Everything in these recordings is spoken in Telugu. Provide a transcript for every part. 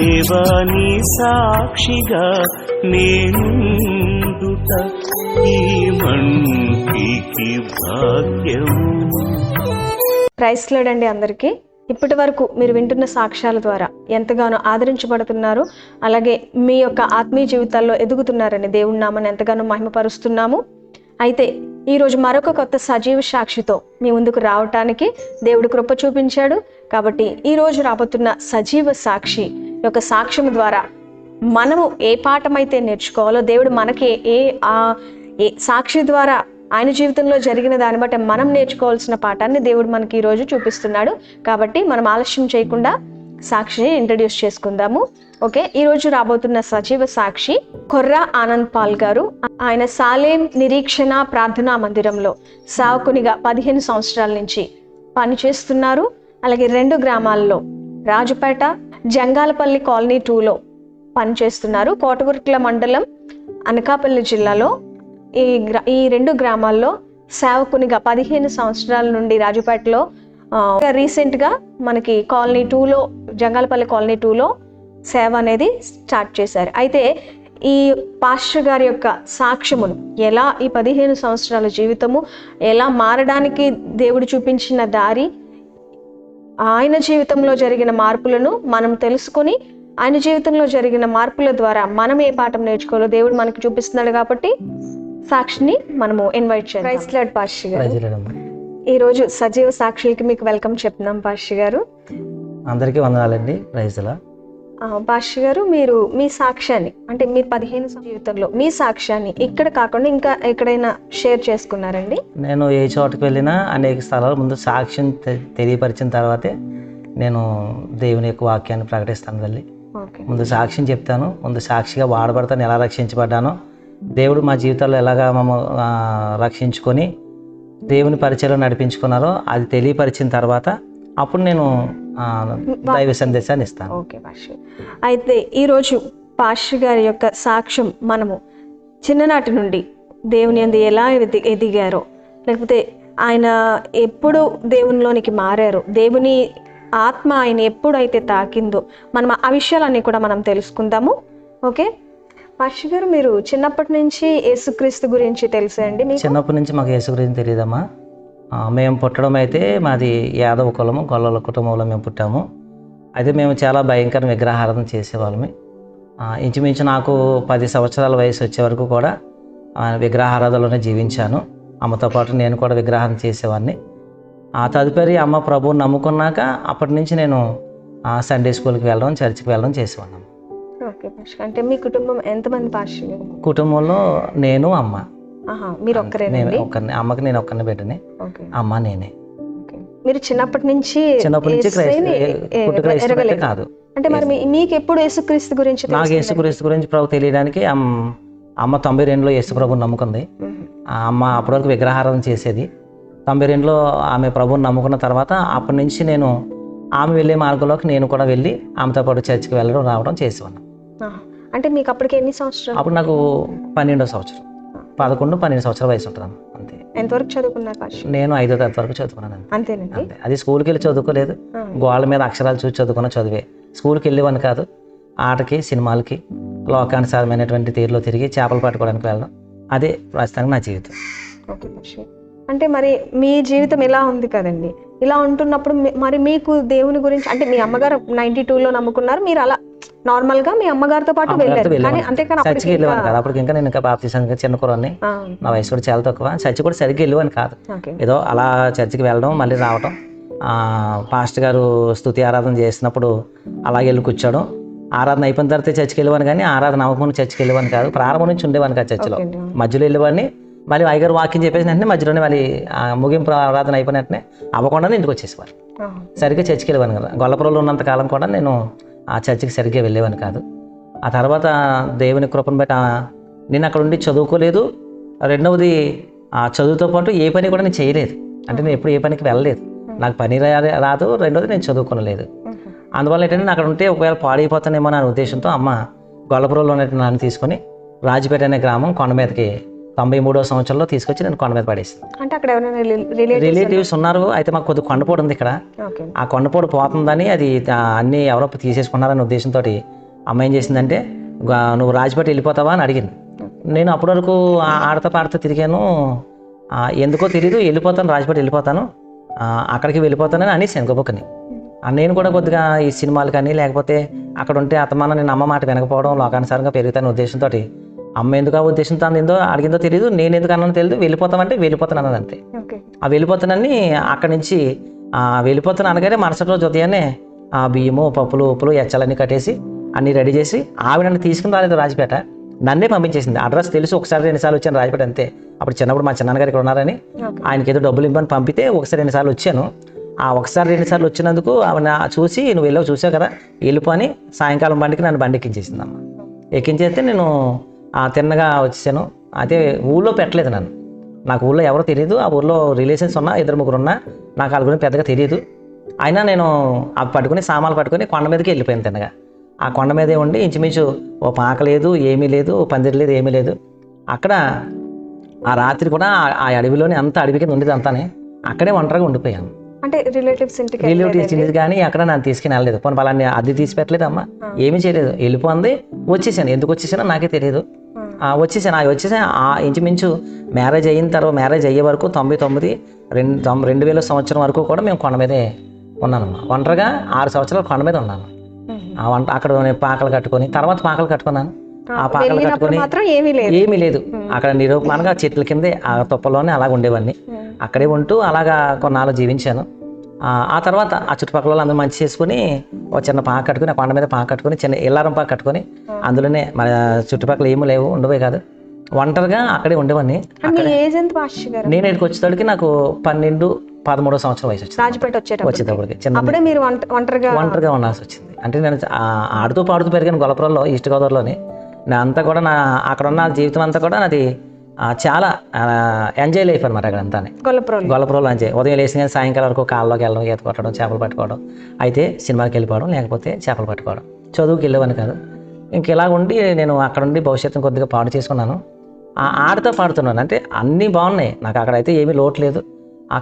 దేవాని సాక్షిగా నేనుండుట ఈ మంటికి భాగ్యము. ప్రైజ్ లార్డ్ అండి అందరికీ. ఇప్పటి వరకు మీరు వింటున్న సాక్ష్యాల ద్వారా ఎంతగానో ఆదరించబడుతున్నారు, అలాగే మీ యొక్క ఆత్మీయ జీవితాల్లో ఎదుగుతున్నారని దేవుడి నామాన్ని ఎంతగానో మహిమపరుస్తున్నాము. అయితే ఈరోజు మరొక కొత్త సజీవ సాక్షితో మీ ముందుకు రావటానికి దేవుడు కృప చూపించాడు. కాబట్టి ఈరోజు రాబోతున్న సజీవ సాక్షి యొక్క సాక్ష్యం ద్వారా మనము ఏ పాఠమైతే నేర్చుకోవాలో, దేవుడు మనకి ఏ సాక్షి ద్వారా ఆయన జీవితంలో జరిగిన దాన్ని బట్టి మనం నేర్చుకోవాల్సిన పాఠాన్ని దేవుడు మనకి ఈరోజు చూపిస్తున్నాడు. కాబట్టి మనం ఆలస్యం చేయకుండా సాక్షిని ఇంట్రడ్యూస్ చేసుకుందాము. ఓకే, ఈరోజు రాబోతున్న సజీవ సాక్షి కొర్రా ఆనంద్ పాల్ గారు. ఆయన సాలేం నిరీక్షణ ప్రార్థనా మందిరంలో సేవకునిగా 15 సంవత్సరాల నుంచి పనిచేస్తున్నారు. అలాగే 2 గ్రామాల్లో రాజుపేట, జంగాలపల్లి కాలనీ 2లో పనిచేస్తున్నారు. కోటగుర్ల మండలం, అనకాపల్లి జిల్లాలో ఈ 2 గ్రామాల్లో సేవకునిగా 15 సంవత్సరాల నుండి రాజుపేటలో, రీసెంట్గా మనకి కాలనీ 2లో, జంగాలపల్లి కాలనీ 2లో సేవ అనేది స్టార్ట్ చేశారు. అయితే ఈ పాస్టర్ గారి యొక్క సాక్ష్యమును, ఎలా ఈ 15 సంవత్సరాల జీవితము ఎలా మారడానికి దేవుడు చూపించిన దారి, ఆయన జీవితంలో జరిగిన మార్పులను మనం తెలుసుకొని ఆయన జీవితంలో జరిగిన మార్పుల ద్వారా మనం ఏ పాఠం నేర్చుకోవాలో దేవుడు మనకి చూపిస్తున్నాడు. కాబట్టి సాక్షిని మనము ఇన్వైట్ చేయాలి. ప్రైజ్ లార్డ్ పాస్టర్ గారు, ఈరోజు సజీవ సాక్షులకి మీకు వెల్కమ్ చెప్తున్నాం. పాస్టర్ గారు అందరికీ వందనాలండి. Praise lord. పాస్టర్ గారు, మీరు మీ సాక్ష్యాన్ని, అంటే మీరు 15 జీవితంలో మీ సాక్ష్యాన్ని ఇక్కడ కాకుండా ఇంకా ఎక్కడైనా షేర్ చేసుకున్నారండి? నేను ఏ చోటుకు వెళ్ళినా అనేక స్థలాలు ముందు సాక్ష్యం తెలియపరిచిన తర్వాతే నేను దేవుని యొక్క వాక్యాన్ని ప్రకటిస్తాను. వెళ్ళి ముందు సాక్ష్యం చెప్తాను, ముందు సాక్షిగా వాడబడతాను, ఎలా రక్షించబడ్డానో, దేవుడు మా జీవితాల్లో ఎలాగా మమ్మల్ని రక్షించుకొని దేవుని పరిచయం నడిపించుకున్నారో అది తెలియపరిచిన తర్వాత అప్పుడు నేను దైవ సందేశాన్ని ఇస్తాను. Okay pastor. అయితే ఈరోజు పాస్టర్ గారి యొక్క సాక్ష్యం మనము చిన్ననాటి నుండి దేవుని యందు ఎలా ఎదిగారో, లేకపోతే ఆయన ఎప్పుడు దేవునిలోనికి మారారో, దేవుని ఆత్మ ఆయన ఎప్పుడైతే తాకిందో, మనం ఆ విషయాలన్నీ కూడా మనం తెలుసుకుందాము. ఓకే పాస్టర్ గారు, మీరు చిన్నప్పటి నుంచి యేసుక్రీస్తు గురించి తెలుసా అండి? చిన్నప్పటి నుంచి మాకు యేసు గురించి తెలియదమ్మా. మేము పుట్టడం అయితే మాది యాదవ కులము, గొల్లల కుటుంబంలో మేము పుట్టాము. అయితే మేము చాలా భయంకర విగ్రహారాధన చేసేవాళ్ళమి. ఇంచుమించు నాకు 10 సంవత్సరాల వయసు వచ్చే వరకు కూడా విగ్రహారాధనలోనే జీవించాను. అమ్మతో పాటు నేను కూడా విగ్రహాన్ని చేసేవాడిని. ఆ తదుపరి అమ్మ ప్రభువుని నమ్ముకున్నాక అప్పటి నుంచి నేను సండే స్కూల్కి వెళ్ళడం, చర్చికి వెళ్ళడం చేసేవాళ్ళం. Okay pastor. అంటే మీ కుటుంబం ఎంతమంది పాస్టర్ గారు? కుటుంబంలో నేను, అమ్మ. మీరు ఒక్కరేనండి? ఒక్కరిని. అమ్మకి నేను ఒక్కరిని బిడ్డని, అమ్మ నేనే. మీరు చిన్నప్పటి నుంచి కాదు. అంటే మరి మీకు ఎప్పుడు యేసుక్రీస్తు గురించి? నాకు యేసుక్రీస్తు గురించి ప్రభు తెలియడానికి అమ్మ 92లో యేసు ప్రభుని నమ్ముకుంది. అమ్మ అప్పటివరకు విగ్రహారాధన చేసేది. 92లో ఆమె ప్రభుని నమ్ముకున్న తర్వాత అప్పటి నుంచి నేను ఆమె వెళ్ళే మార్గంలోకి నేను కూడా వెళ్ళి ఆమెతో పాటు చర్చికి వెళ్ళడం రావడం చేసేవాను. అంటే మీకు అప్పటికి ఎన్ని సంవత్సరాలు? అప్పుడు నాకు 12వ సంవత్సరం, 11-12 సంవత్సరాల వయసు ఉంటుంది అంతే. ఎంతవరకు చదువుకున్నారు? నేను 5వ తరగతి వరకు చదువుకున్నాను అంతేనండి. అంతే. అది స్కూల్కి వెళ్ళి చదువుకోలేదు, గోళ్ళ మీద అక్షరాలు చూసి చదువుకున్న చదివే. స్కూల్కి వెళ్ళేవాని కాదు, ఆటకి, సినిమాలకి, లోకానుసారమైనటువంటి తీరులో తిరిగి చేపలు పట్టుకోవడానికి వెళ్ళడం, అదే ప్రస్తుతానికి నా జీవితం. ఓకే. అంటే మరి మీ జీవితం ఎలా ఉంది కదండి, ఇలా ఉంటున్నప్పుడు మరి మీకు దేవుని గురించి, అంటే మీ అమ్మగారు 92లో నమ్ముకున్నారు, మీరు అలా నార్మల్ గా మీ అమ్మగారితో పాటు వెళ్ళారు, చర్చికి వెళ్ళేవాను కాదు. అప్పటికి ఇంకా నేను ఇంకా బాప్తిసానికి చిన్న కుర్రాన్ని, నా వయసు కూడా చాలా తక్కువ. చర్చి కూడా సరిగ్గా వెళ్ళేవాని కాదు, ఏదో అలా చర్చికి వెళ్ళడం మళ్ళీ రావడం. పాస్టర్ గారు స్తుతి ఆరాధన చేసినప్పుడు అలాగే వెళ్ళి కూర్చోవడం. ఆరాధన అయిపోయిన తర్వాత చర్చికి వెళ్ళేవాని, కానీ ఆరాధన అవ్వకుండా చర్చికి వెళ్ళేవాని కాదు. ప్రారంభం నుంచి ఉండేవాని కాదు చర్చిలో, మధ్యలో వెళ్ళేవాడిని. మళ్ళీ అయ్యగారు వాక్యం చెప్పేసిన వెంటనే మధ్యలోనే మళ్ళీ ముగింపు ఆరాధన అయిపోయిన వెంటనే అవ్వకుండానే ఇంటికి వచ్చేసేవారు. సరిగ్గా చర్చికి వెళ్ళేవాని కదా. గొల్లపురంలో ఉన్నంత కాలం కూడా నేను ఆ చర్చికి సరిగ్గా వెళ్ళేవాని కాదు. ఆ తర్వాత దేవుని కృపను బట్టి నేను అక్కడ ఉండి చదువుకోలేదు. రెండవది ఆ చదువుతో పాటు ఏ పని కూడా నేను చేయలేదు. అంటే నేను ఎప్పుడు ఏ పనికి వెళ్ళలేదు, నాకు పని రాదు. రెండవది నేను చదువుకోలేదు. అందువల్ల ఏంటంటే అక్కడ ఉంటే ఒకవేళ పాడైపోతానేమో అనే ఉద్దేశంతో అమ్మ గొల్లపురంలో ఉన్నట్టు నన్ను తీసుకొని రాజుపేట అనే గ్రామం కొండ మీదకి 93వ సంవత్సరంలో తీసుకొచ్చి నేను కొండ మీద పడేస్తాను. అంటే అక్కడ రిలేటివ్స్ ఉన్నారు. అయితే మాకు కొద్దిగా కొండపోటు ఉంది ఇక్కడ. ఆ కొండపోటు పోతుందని, అది అన్ని ఎవరో తీసేసుకున్నారనే ఉద్దేశంతో అమ్మ ఏం చేసిందంటే నువ్వు రాజపేట వెళ్ళిపోతావా అని అడిగింది. నేను అప్పటి వరకు ఆడతా పాడతా తిరిగాను, ఎందుకో తెలియదు వెళ్ళిపోతాను, రాజపేట వెళ్ళిపోతాను, అక్కడికి వెళ్ళిపోతానని అనేసాను గొప్పని. నేను కూడా కొద్దిగా ఈ సినిమాలు కానీ లేకపోతే అక్కడ ఉంటే అతమానం నేను అమ్మ మాట వినకపోవడం, లోకానుసారంగా పెరుగుతాను ఉద్దేశంతో అమ్మ ఎందుకు ఆ ఉద్దేశంతో అందిందో అడిగిందో తెలియదు, నేను ఎందుకు అన్నానో తెలియదు, వెళ్ళిపోతామంటే వెళ్ళిపోతాను అన్నది అంతే. ఆ వెళ్ళిపోతానని అక్కడి నుంచి వెళ్ళిపోతాను అనగానే మరుసటి రోజు ఉదయాన్నే ఆ బియ్యము పప్పులు ఉప్పులు ఎచ్చలన్నీ కట్టేసి అన్నీ రెడీ చేసి ఆవిడ నన్ను తీసుకుని రాలేదు రాజపేట, నన్నే పంపించేసింది. అడ్రస్ తెలుసు, ఒకసారి 2 సార్లు వచ్చాను రాజపేట అంతే. అప్పుడు చిన్నప్పుడు మా చిన్నగారు ఇక్కడ ఉన్నారని ఆయనకి ఏదో డబ్బులు ఇవ్వని పంపితే 1-2 సార్లు వచ్చాను. ఆ 1-2 సార్లు వచ్చినందుకు ఆవిడ చూసి నువ్వు వెళ్ళావు చూసావు కదా వెళ్ళిపో అని సాయంకాలం బండికి నన్ను బండి ఎక్కించేసింది అమ్మ. ఎక్కించేస్తే నేను తిన్నగా వచ్చేసాను. అయితే ఊళ్ళో పెట్టలేదు నన్ను, నాకు ఊళ్ళో ఎవరో తెలియదు. ఆ ఊళ్ళో రిలేషన్స్ ఉన్నా 2-3 ఉన్నా నాకు వాళ్ళ గురించి పెద్దగా తెలియదు. అయినా నేను అవి పట్టుకుని సామాన్లు పట్టుకుని కొండ మీదకి వెళ్ళిపోయాను తిన్నగా. ఆ కొండ మీదే ఉండి ఇంచుమించు ఓ పాక లేదు, ఏమీ లేదు, పందిరి లేదు, ఏమీ లేదు. అక్కడ ఆ రాత్రి కూడా ఆ అడవిలోనే అంత అడవి కింద ఉండేది అంతానే, అక్కడే ఒంటరిగా ఉండిపోయాను. అంటే రిలేటివ్స్ ఇంటికి కానీ అక్కడ నన్ను తీసుకుని వెళ్ళలేదు. పోనీ వాళ్ళని అది తీసి పెట్టలేదు అమ్మ, ఏమీ చేయలేదు. వెళ్ళిపోయింది, వచ్చేసాను. ఎందుకు వచ్చేసానో నాకే తెలియదు. వచ్చేసాను ఇంచుమించు మ్యారేజ్ అయిన తర్వాత, మ్యారేజ్ అయ్యే వరకు 2000 సంవత్సరం వరకు కూడా మేము కొండ మీదే ఉన్నానమ్మా. ఒంటరిగా 6 సంవత్సరాలు కొండ మీద ఉన్నాను. అక్కడ పాకలు కట్టుకొని, తర్వాత పాకలు కట్టుకున్నాను. ఆ పాకలు కట్టుకొని ఏమీ లేదు, అక్కడ నిరూపమానంగా చెట్ల కిందే ఆ తుప్పలోనే అలాగ ఉండేవన్నీ. అక్కడే ఉంటూ అలాగా కొన్నాళ్ళు జీవించాను. ఆ తర్వాత ఆ చుట్టుపక్కల అందరూ మంచి చేసుకుని ఒక చిన్న పాక కట్టుకుని, ఆ కొండ మీద పాక కట్టుకుని, చిన్న ఇల్లారం పాక కట్టుకొని, అందులోనే మన చుట్టుపక్కల ఏమీ లేవు, ఉండవే కాదు, ఒంటరిగా అక్కడే ఉండేవాడిని. నేను ఇక్కడికి వచ్చేటప్పటికి నాకు 12-13 సంవత్సరం వయసు వచ్చింది. వచ్చేటప్పటికి ఒంటరిగా ఉండాల్సి వచ్చింది. అంటే నేను ఆడుతూ పాడుతూ పెరిగాను గొల్లపురంలో, ఈస్ట్ గోదావరిలోని. నా అంతా కూడా అక్కడ ఉన్న జీవితం అంతా కూడా నాది చాలా ఎంజాయ్ లైఫ్ అనమాట. అక్కడ అంతా గొల్లపురంలో ఎంజాయ్. ఉదయం లేచిన కానీ సాయంకాలం వరకు కాళ్ళలోకి వెళ్ళడం, ఈత కొట్టడం, చేపలు పట్టుకోవడం, అయితే సినిమాకి వెళ్ళిపోవడం, లేకపోతే చేపలు పట్టుకోవడం. చదువుకి వెళ్ళేవాని కాదు. ఇంక ఇలా ఉండి నేను అక్కడ ఉండి భవిష్యత్తును కొద్దిగా పాడు చేసుకున్నాను. ఆడుతూ పాడుతున్నాను. అంటే అన్నీ బాగున్నాయి నాకు, అక్కడైతే ఏమీ లోటు లేదు.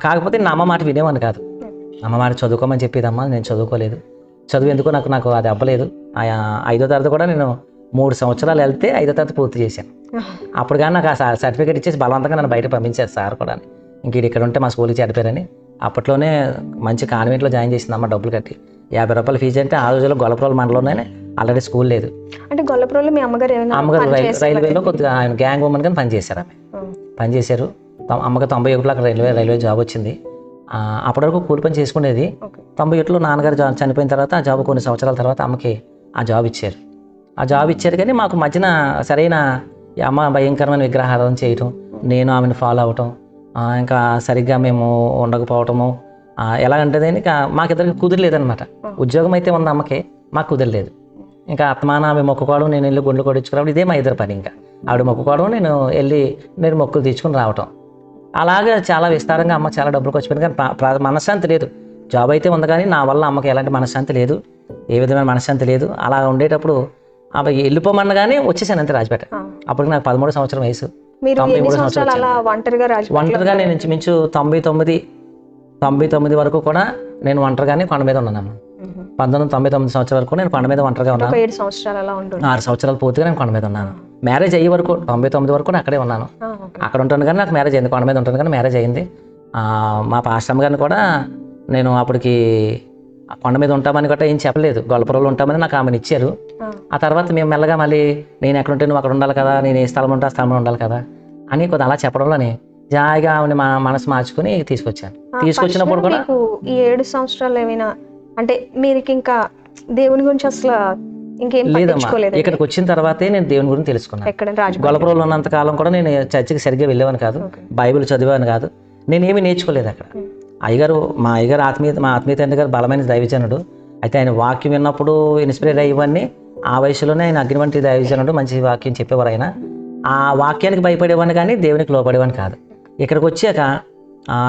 కాకపోతే నా అమ్మ మాట వినేవాని కాదు. అమ్మ మాట చదువుకోమని చెప్పేదమ్మా, నేను చదువుకోలేదు. చదువు ఎందుకో నాకు అది అవ్వలేదు. 5వ తరగతి కూడా నేను 3 సంవత్సరాలు వెళ్తే 5వ తరగతి పూర్తి చేశాను. అప్పుడు కానీ నాకు ఆ సర్టిఫికేట్ ఇచ్చేసి బలవంతంగా నన్ను బయట పంపించారు సార్ కూడా. ఇంక ఇక్కడ ఉంటే మా స్కూల్కి చెడిపోయారని అప్పట్లోనే మంచి కాన్వెంట్లో జాయిన్ చేసిందమ్మ, డబ్బులు కట్టి. 50 రూపాయల ఫీజు అంటే ఆ రోజుల్లో గొల్లపురం మండలంలోనే ఆల్రెడీ స్కూల్ లేదు. అంటే గొల్లపురంలో మీ అమ్మగారు రైల్వేలో కొద్దిగా ఆయన గ్యాంగ్ ఉమెన్ కానీ పనిచేశారు. ఆమె పనిచేశారు. అమ్మకి 91లో అక్కడ రైల్వే జాబ్ వచ్చింది. అప్పటి వరకు కూలి పని చేసుకునేది. 91లో నాన్నగారు చనిపోయిన తర్వాత ఆ జాబ్ కొన్ని సంవత్సరాల తర్వాత అమ్మకి ఆ జాబ్ ఇచ్చారు. కానీ మాకు మధ్యన సరైన అమ్మ భయంకరమైన విగ్రహారాధన చేయటం, నేను ఆమెను ఫాలో అవటం, ఇంకా సరిగ్గా మేము ఉండకపోవటము, ఎలాగంటే ఇంకా మాకిద్దరికి కుదిరలేదనమాట. ఉద్యోగం అయితే ఉంది అమ్మకి, మాకు కుదిరలేదు. ఇంకా అత్తమాన ఆమె మొక్కుకోవడం, నేను వెళ్ళి గుండ్లు కొట్టించుకోవడం, ఇదే మా ఇద్దరు పని. ఇంకా ఆవిడ మొక్కుకోవడం, నేను మొక్కులు తీర్చుకుని రావటం. అలాగే చాలా విస్తారంగా అమ్మ చాలా డబ్బులు ఖర్చు పెట్టింది. కానీ మనశ్శాంతి లేదు. జాబ్ అయితే ఉంది కానీ నా వల్ల అమ్మకి ఎలాంటి మనశ్శాంతి లేదు, ఏ విధమైన మనశ్శాంతి లేదు. అలా ఉండేటప్పుడు అవి వెళ్ళిపోమన్నగానే వచ్చేసాను అంతే రాజపేట. అప్పటికి నాకు 13 సంవత్సరం వయసు. 93 సంవత్సరాలు ఒంటరిగా నేను ఇంచుమించు 99 వరకు కూడా నేను ఒంటరిగానే కొండ మీద ఉన్నాను. 1999 సంవత్సరాల వరకు నేను కొండ మీద ఒంటరిగా ఉన్నాను. 6 సంవత్సరాలు పూర్తిగా నేను కొండ మీద ఉన్నాను. మ్యారేజ్ అయ్యే వరకు 99 వరకు అక్కడే ఉన్నాను. అక్కడ ఉంటాను కానీ నాకు మ్యారేజ్ అయింది. కొండ మీద ఉంటాను కానీ మ్యారేజ్ అయింది. మా పాస్టమ్ గారిని కూడా నేను అప్పటికి కొండ మీద ఉంటామని గట్రా ఏం చెప్పలేదు, గొల్లపురంలో ఉంటామని నాకు ఆమెను ఇచ్చారు. ఆ తర్వాత మేము మెల్లగా మళ్ళీ నేను ఎక్కడ ఉంటే నువ్వు అక్కడ ఉండాలి కదా, నేను ఏ స్థలం ఉంటే ఆ స్థలంలో ఉండాలి కదా అని కొద్దిగా అలా చెప్పడంలోనే జాయిగా ఆమెను మా మనసు మార్చుకుని తీసుకొచ్చాను. తీసుకొచ్చినప్పుడు కూడా ఈ 7 సంవత్సరాలు ఏమైనా అంటే మీరు ఇంకా దేవుని గురించి అసలు ఇంకేం లేదమ్మా. ఇక్కడికి వచ్చిన తర్వాతే నేను దేవుని గురించి తెలుసుకున్నాను. గొల్లపురంలో ఉన్నంత కాలం కూడా నేను చర్చికి సరిగ్గా వెళ్ళేవాని కాదు, బైబిల్ చదివాను కాదు, నేనేమి నేర్చుకోలేదు అక్కడ. మా అయ్యగారు మా ఆత్మీయ తండ్రి గారు బలమైన దైవజనుడు. అయితే ఆయన వాక్యం విన్నప్పుడు ఇన్స్పైర్ అయ్యేవాడిని. ఆ వయసులోనే ఆయన అగ్ని వంటి దైవజనుడు, మంచి వాక్యం చెప్పేవారు ఆయన. ఆ వాక్యానికి భయపడేవాడిని కానీ దేవునికి లోపడేవాడిని కాదు. ఇక్కడికి వచ్చాక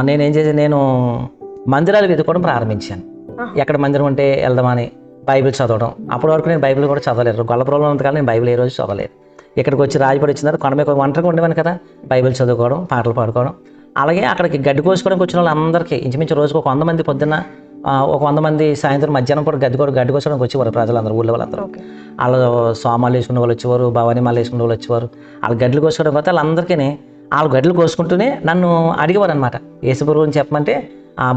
నేనేం చేశాను, నేను మందిరాలు వెతుకోవడం ప్రారంభించాను. ఎక్కడ మందిరం ఉంటే వెళ్దామని బైబిల్ చదవడం. అప్పటి వరకు నేను బైబిల్ కూడా చదవలేదు. గొల్లపురంలో ఉన్నంతకాలం నేను బైబిల్ ఏ రోజు చదవలేదు. ఇక్కడికి వచ్చి రాజపడి వచ్చిన తర్వాత కొండ మీద ఒంటరిగా ఉండేవాను కదా, బైబిల్ చదువుకోవడం, పాటలు పాడుకోవడం. అలాగే అక్కడికి గడ్డి కోసుకోవడానికి వచ్చిన వాళ్ళందరికీ ఇంచుమించు రోజుకు 100 మంది పొద్దున్న ఒక 100 మంది సాయంత్రం మధ్యాహ్నం పూట గడ్డి కోసడానికి వచ్చేవారు ప్రజలందరూ, ఊళ్ళో వాళ్ళందరూ. వాళ్ళు సోమాలు వేసుకునే వాళ్ళు వచ్చేవారు, భవానీ మాలు వేసుకునే వాళ్ళు వచ్చేవారు. వాళ్ళు గడ్డలు కోసుకోవడం పోతే వాళ్ళందరికీ వాళ్ళు గడ్డలు కోసుకుంటూనే నన్ను అడిగేవారు అనమాట. యేసుప్రభు గురించి చెప్పమంటే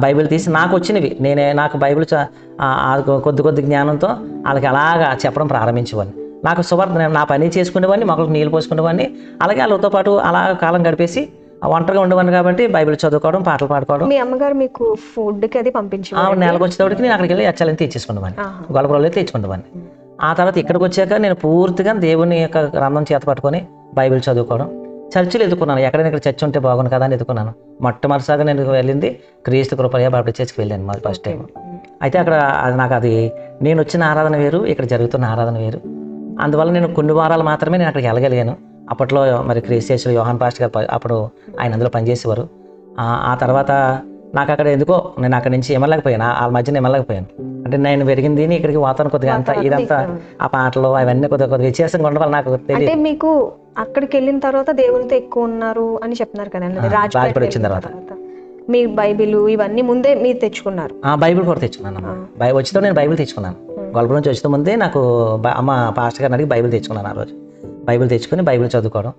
బైబిల్ తీసి నాకు వచ్చినవి నాకు బైబిల్ కొద్ది జ్ఞానంతో వాళ్ళకి అలాగా చెప్పడం ప్రారంభించేవాడిని. నాకు సువార్త నా పని చేసుకునేవాడిని, మొక్కలకు నీళ్ళు పోసుకునేవాడిని. అలాగే వాళ్ళతో పాటు అలా కాలం గడిపేసి ఒంటరిగా ఉండేవాడిని కాబట్టి బైబిల్ చదువుకోవడం, పాటలు పాడుకోవడం. మీ అమ్మగారు మీకు ఫుడ్కి అది పంపించేవారు? నెలకు వచ్చేటప్పటికి నేను అక్కడికి వెళ్ళి ఎచ్చాలని తెచ్చేసుకునేవాడిని, గొల్లపురంలో తెచ్చుకునేవాడిని. ఆ తర్వాత ఇక్కడికి వచ్చాక నేను పూర్తిగా దేవుని యొక్క గ్రంథం చేత పట్టుకొని బైబిల్ చదువుకోవడం, చర్చిలు ఎదుకున్నాను. ఎక్కడైనా ఇక్కడ చర్చ్ ఉంటే బాగుంది కదా అని ఎదుకున్నాను. మొట్టమొదటిసారిగా నేను వెళ్ళింది క్రీస్తు కృపయ బాప్టిస్ట్ చర్చ్కి వెళ్ళాను, మాది ఫస్ట్ టైం. అయితే అక్కడ నేను వచ్చిన ఆరాధన వేరు, ఇక్కడ జరుగుతున్న ఆరాధన వేరు. అందువల్ల నేను కొన్ని వారాలు మాత్రమే నేను అక్కడికి వెళ్ళగలిగాను. అప్పట్లో మరి క్రీస్తు యోహాన్ పాస్టర్ గారు అప్పుడు ఆయన అందులో పనిచేసేవారు. ఆ తర్వాత నాకు అక్కడ ఎందుకో నేను అక్కడి నుంచి ఎమ్మలేకపోయాను, వాళ్ళ మధ్యన ఎమ్మలేకపోయాను. అంటే నేను పెరిగింది ఇక్కడికి వాతావరణం కొద్దిగా అంతా ఇదంతా ఆ పాటలు అవన్నీ కొద్దిగా వ్యత్యాసంగా ఉండడం వల్ల నాకు తెలియదు. మీకు అక్కడికి వెళ్ళిన తర్వాత దేవునితో ఎక్కువ ఉన్నారు అని చెప్తున్నారు కదండి. రాజపేట వచ్చిన తర్వాత మీ బైబిల్ ఇవన్నీ ముందే మీరు తెచ్చుకున్నారు? బైబిల్ కూడా తెచ్చుకున్నాను. వచ్చితో నేను బైబిల్ తెచ్చుకున్నాను. గొల్లపురం నుంచి వచ్చిన ముందే నాకు అమ్మ పాస్టర్ గారిని అడిగి బైబిల్ తెచ్చుకున్నాను. ఆ రోజు బైబిల్ తెచ్చుకొని బైబిల్ చదువుకోవడం,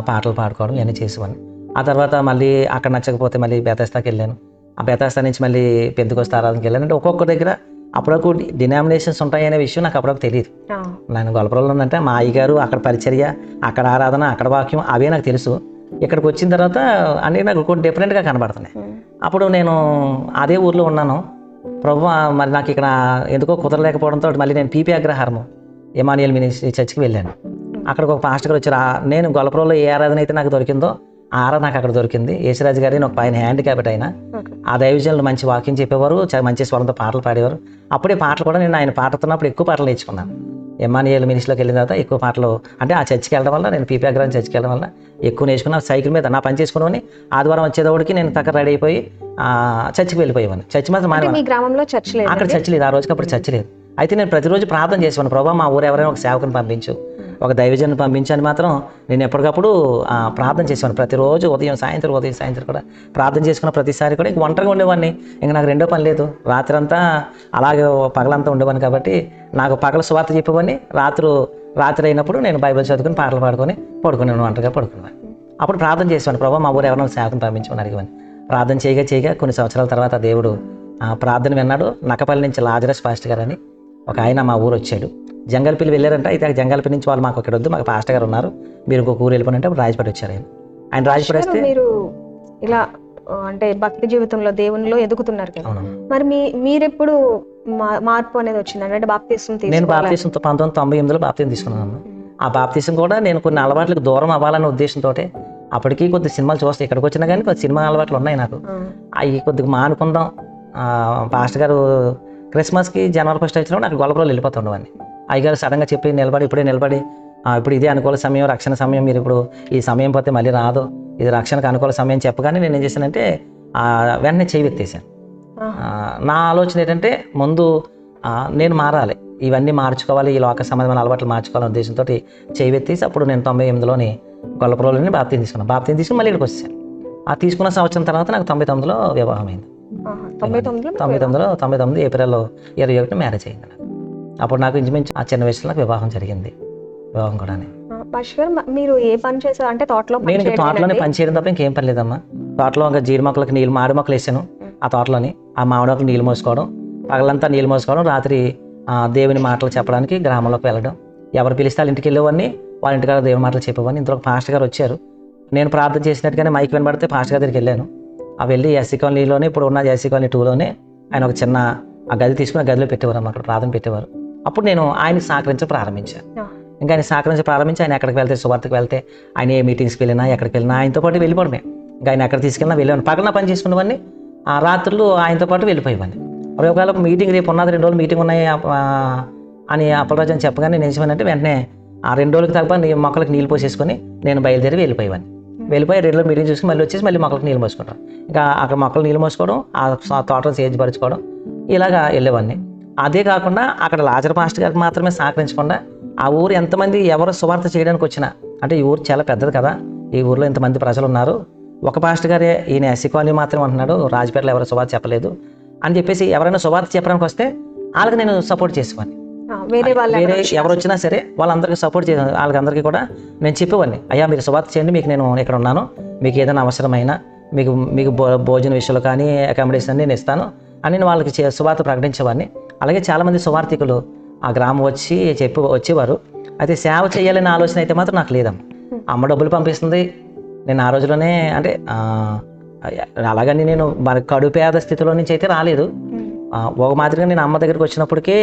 పాటలు పాడుకోవడం ఇవన్నీ చేసేవాడిని. ఆ తర్వాత మళ్ళీ అక్కడ నచ్చకపోతే మళ్ళీ బెతస్దాకి వెళ్ళాను. ఆ బెతస్దా నుంచి మళ్ళీ పెంతెకొస్తు ఆరాధనకి వెళ్ళాను. అంటే ఒక్కొక్క దగ్గర అప్పుడప్పుడు డినామినేషన్స్ ఉంటాయనే విషయం నాకు అప్పుడప్పుడు తెలియదు. నేను గొల్లపురంలో ఉందంటే మా అయ్యగారు అక్కడ పరిచర్య, అక్కడ ఆరాధన, అక్కడ వాక్యం అవే నాకు తెలుసు. ఇక్కడికి వచ్చిన తర్వాత అన్నీ నాకు కొన్ని డిఫరెంట్గా కనబడుతున్నాయి. అప్పుడు నేను అదే ఊర్లో ఉన్నాను. ప్రభువా మరి నాకు ఇక్కడ ఎందుకో కుదరలేకపోవడంతో మళ్ళీ నేను పీపీ అగ్రహారము ఎమాన్యుయల్ మినిస్ట్రీ చర్చ్కి వెళ్ళాను. అక్కడికి ఒక పాస్టర్ గారు వచ్చారు. నేను గొల్లపురంలో ఏ ఆరాధన అయితే నాకు దొరికిందో ఆ ఆరాధన నాకు అక్కడ దొరికింది. యేసురాజు గారిని ఒక ఆయన హ్యాండిక్యాప్డ్ అయినా ఆ దైవజనులు మంచి వాక్యం చెప్పేవారు, మంచి స్వరంతో పాటలు పాడేవారు. అప్పుడే పాటలు కూడా నేను ఆయన పాడుతున్నప్పుడు ఎక్కువ పాటలు నేర్చుకున్నాను. ఎమాన్యుయల్ మినిస్ట్రీలోకి వెళ్ళిన తర్వాత ఎక్కువ పాటలు అంటే ఆ చర్చికి వెళ్ళడం వల్ల, నేను పీపీ అగ్రహారం చర్చికి వెళ్ళడం వల్ల ఎక్కువ నేర్చుకున్నాను. సైకిల్ మీద నా పని చేసుకుని ఆదివారం వచ్చేటప్పటికి నేను తగ్గ రెడీ అయిపోయి చర్చికి వెళ్ళిపోయేవాడిని. చర్చి మాత్రం మీ గ్రామంలో చర్చ్ లేదు? అక్కడ చర్చ్ లేదు, ఆ రోజుకి అప్పుడు చర్చ్ లేదు. అయితే నేను ప్రతిరోజు ప్రార్థన చేసేవాను, ప్రభావ మా ఊరు ఎవరైనా ఒక సేవకుని పంపించు, ఒక దైవజన్ని పంపించని మాత్రం నేను ఎప్పటికప్పుడు ప్రార్థన చేసేవాను. ప్రతిరోజు ఉదయం సాయంత్రం కూడా ప్రార్థన చేసుకున్న ప్రతిసారి కూడా ఇంక ఒంటరిగా ఉండేవాడిని. ఇంక నాకు రెండో పని లేదు. రాత్రి అంతా అలాగే పగలంతా ఉండేవాడిని కాబట్టి నాకు పగల సువార్త చెప్పేవాడిని. రాత్రి అయినప్పుడు నేను బైబిల్ చదువుకుని పాటలు పాడుకొని పడుకునేవాడిని, ఒంటరిగా పడుకునేవాడిని. అప్పుడు ప్రార్థన చేసేవాడిని, ప్రభావ మా ఊరు ఎవరైనా సేవకుని పంపించమని అడిగేవాడిని. ప్రార్థన చేయగా కొన్ని సంవత్సరాల తర్వాత దేవుడు ప్రార్థన విన్నాడు. నక్కపల్లి నుంచి లాజరస్ పాస్టర్ గారు అని ఒక ఆయన మా ఊరు వచ్చాడు. జంగల్పల్లి వెళ్ళారంట. అయితే జంగల్పల్లి నుంచి వాళ్ళు మాకు ఇక్కడ వద్దు, మాకు పాస్టర్ గారు ఉన్నారు, మీరు ఇంకొక ఊరు వెళ్ళిపోయినంటే అప్పుడు రాజపేట వచ్చారు. ఆయన రాజపేట వస్తే మీరు ఇలా అంటే భక్తి జీవితంలో దేవునిలో ఎదుగుతున్నారు కదా, మరి మీరెప్పుడు మార్పు అనేది వచ్చిందండి? అంటే బాప్తీసం నేను బాప్తీసం 1998లో బాప్తీసం తీసుకున్నాను. ఆ బాప్తీసం కూడా నేను కొన్ని అలవాట్లకు దూరం అవ్వాలనే ఉద్దేశంతో అప్పటికి కొద్ది సినిమాలు చూస్తే ఇక్కడికి వచ్చినా కానీ కొద్ది సినిమా అలవాట్లు ఉన్నాయి నాకు. అవి కొద్దిగా మానుకుందాం. పాస్టర్ గారు క్రిస్మస్కి జనవరి 1 వచ్చినప్పుడు నాకు గొల్లపురంలో వెళ్ళిపోతుండేవాడిని. అయ్యగారు సడన్గా చెప్పి ఇప్పుడే నిలబడి ఇప్పుడు ఇదే అనుకూల సమయం, రక్షణ సమయం, మీరు ఇప్పుడు ఈ సమయం పోతే మళ్ళీ రాదు, ఇది రక్షణకు అనుకూల సమయం చెప్పగానే నేను ఏం చేశానంటే వెంటనే చేయవెత్తేసాను. నా ఆలోచన ఏంటంటే ముందు నేను మారాలి, ఇవన్నీ మార్చుకోవాలి, ఈ లోక సంబంధమైన అలవాట్లు మార్చుకోవాలనే ఉద్దేశంతో చేయవెత్తేసి అప్పుడు నేను 98లోని గొల్లపురంలోని బాప్తీసం తీసుకున్నాను. బాప్తీసం తీసుకుని మళ్ళీ ఇక్కడికి వచ్చేసాను. ఆ తీసుకున్న సంవత్సరం తర్వాత నాకు 99లో వివాహం అయింది. 99 ఏప్రిల్ 21 మ్యారేజ్ అయింది నాకు. అప్పుడు నాకు ఇంచుమించు ఆ చిన్న వయసులో నాకు వివాహం జరిగింది. వివాహం కూడా మీరు ఏ పని చేశారు? అంటే నేను తోటలోనే పని చేయడం తప్ప ఇంకేం పని లేదమ్మా. తోటలో ఇంకా జీడి మొక్కలకి నీళ్ళు, మామిడి మొక్కలు వేసాను ఆ తోటలోని. ఆ మామిడి మొక్కలు నీళ్ళు మోసుకోవడం, పగలంతా నీళ్ళు మోసుకోవడం, రాత్రి దేవుని మాటలు చెప్పడానికి గ్రామంలోకి వెళ్ళడం. ఎవరు పిలిస్తే వాళ్ళ ఇంటికి వెళ్ళేవాడిని, వాళ్ళ ఇంటికాడ దేవుని మాటలు చెప్పేవాడిని. ఇంతలో పాస్టర్ గారు వచ్చారు. నేను ప్రార్థన చేసినట్టుగానే మైక్ వినబడితే పాస్టర్ గారి దగ్గరికి వెళ్ళాను. వెళ్ళి ఎస్సీ కాలనీలోనే, ఇప్పుడు ఉన్న ఎస్సీ కాలనీ 2లోనే ఆయన ఒక చిన్న ఆ గది తీసుకుని ఆ గదిలో పెట్టేవారు, అక్కడ ప్రార్థన పెట్టేవారు. అప్పుడు నేను ఆయన్ని సహకరించడం ప్రారంభించాను. ఇంకా ఆయన సహకరించి ప్రారంభించి ఆయన ఎక్కడికి వెళ్తే, సువార్తకి వెళ్తే, ఆయన ఏ మీటింగ్స్కి వెళ్ళినా ఎక్కడికి వెళ్ళినా ఆయనతో పాటు వెళ్ళిపోవడమే. ఇంకా ఆయన ఎక్కడ తీసుకెళ్ళినా వెళ్ళేవాడిని. పగల పని చేసుకునేవాడిని, ఆ రాత్రులు ఆయనతో పాటు వెళ్ళిపోయేవాడిని. అప్పుడు ఒకవేళ మీటింగ్ రేపు ఉన్నది 2 రోజులు మీటింగ్ ఉన్నాయి అని అప్పలరాజు అని చెప్పగానే నేను ఏమంటే వెంటనే ఆ 2 రోజులకి తప్ప మొక్కలకు నీళ్ళు పోసేసుకొని నేను బయలుదేరి వెళ్ళిపోయేవాడిని. వెళ్ళిపోయి 2 రోజులు మీటింగ్ చూసుకుని మళ్ళీ వచ్చేసి మళ్ళీ మొక్కలకు నీళ్ళు మోసుకోవడం, ఇంకా అక్కడ మొక్కలు నీళ్ళు మోసుకోవడం, ఆ తోటలు సేద్యపరచుకోవడం, ఇలాగా వెళ్ళేవాడిని. అదే కాకుండా అక్కడ లాజర్ పాస్టర్ గారికి మాత్రమే సహకరించకుండా ఆ ఊరు ఎంతమంది ఎవరు సువార్త చేయడానికి వచ్చినా, అంటే ఈ ఊరు చాలా పెద్దది కదా, ఈ ఊర్లో ఇంతమంది ప్రజలు ఉన్నారు, ఒక పాస్టర్ గారే ఈయన ఎస్సీ కాలనీ మాత్రమే అంటున్నాడు, రాజపేటలో ఎవరు సువార్త చెప్పలేదు, అని చెప్పేసి ఎవరైనా సువార్త చెప్పడానికి వస్తే వాళ్ళకి నేను సపోర్ట్ చేసేవాడిని. వేరే ఎవరు వచ్చినా సరే వాళ్ళందరికీ సపోర్ట్ చేసాను. వాళ్ళందరికీ కూడా నేను చెప్పేవాడిని, అయ్యా మీరు సువార్త చేయండి, మీకు నేను ఇక్కడ ఉన్నాను, మీకు ఏదైనా అవసరమైనా మీకు భోజన విషయంలో కానీ అకామిడేషన్ నేను ఇస్తాను అని నేను వాళ్ళకి సువార్త ప్రకటించేవాడిని. అలాగే చాలామంది సువార్థికులు ఆ గ్రామం వచ్చేవారు. అయితే సేవ చేయాలనే ఆలోచన అయితే మాత్రం నాకు లేదమ్మా. అమ్మ డబ్బులు పంపిస్తుంది, నేను ఆ రోజులోనే అంటే అలాగని నేను మరి కడుపేద స్థితిలో నుంచి అయితే రాలేదు. ఒక మాదిరిగా నేను అమ్మ దగ్గరికి వచ్చినప్పటికే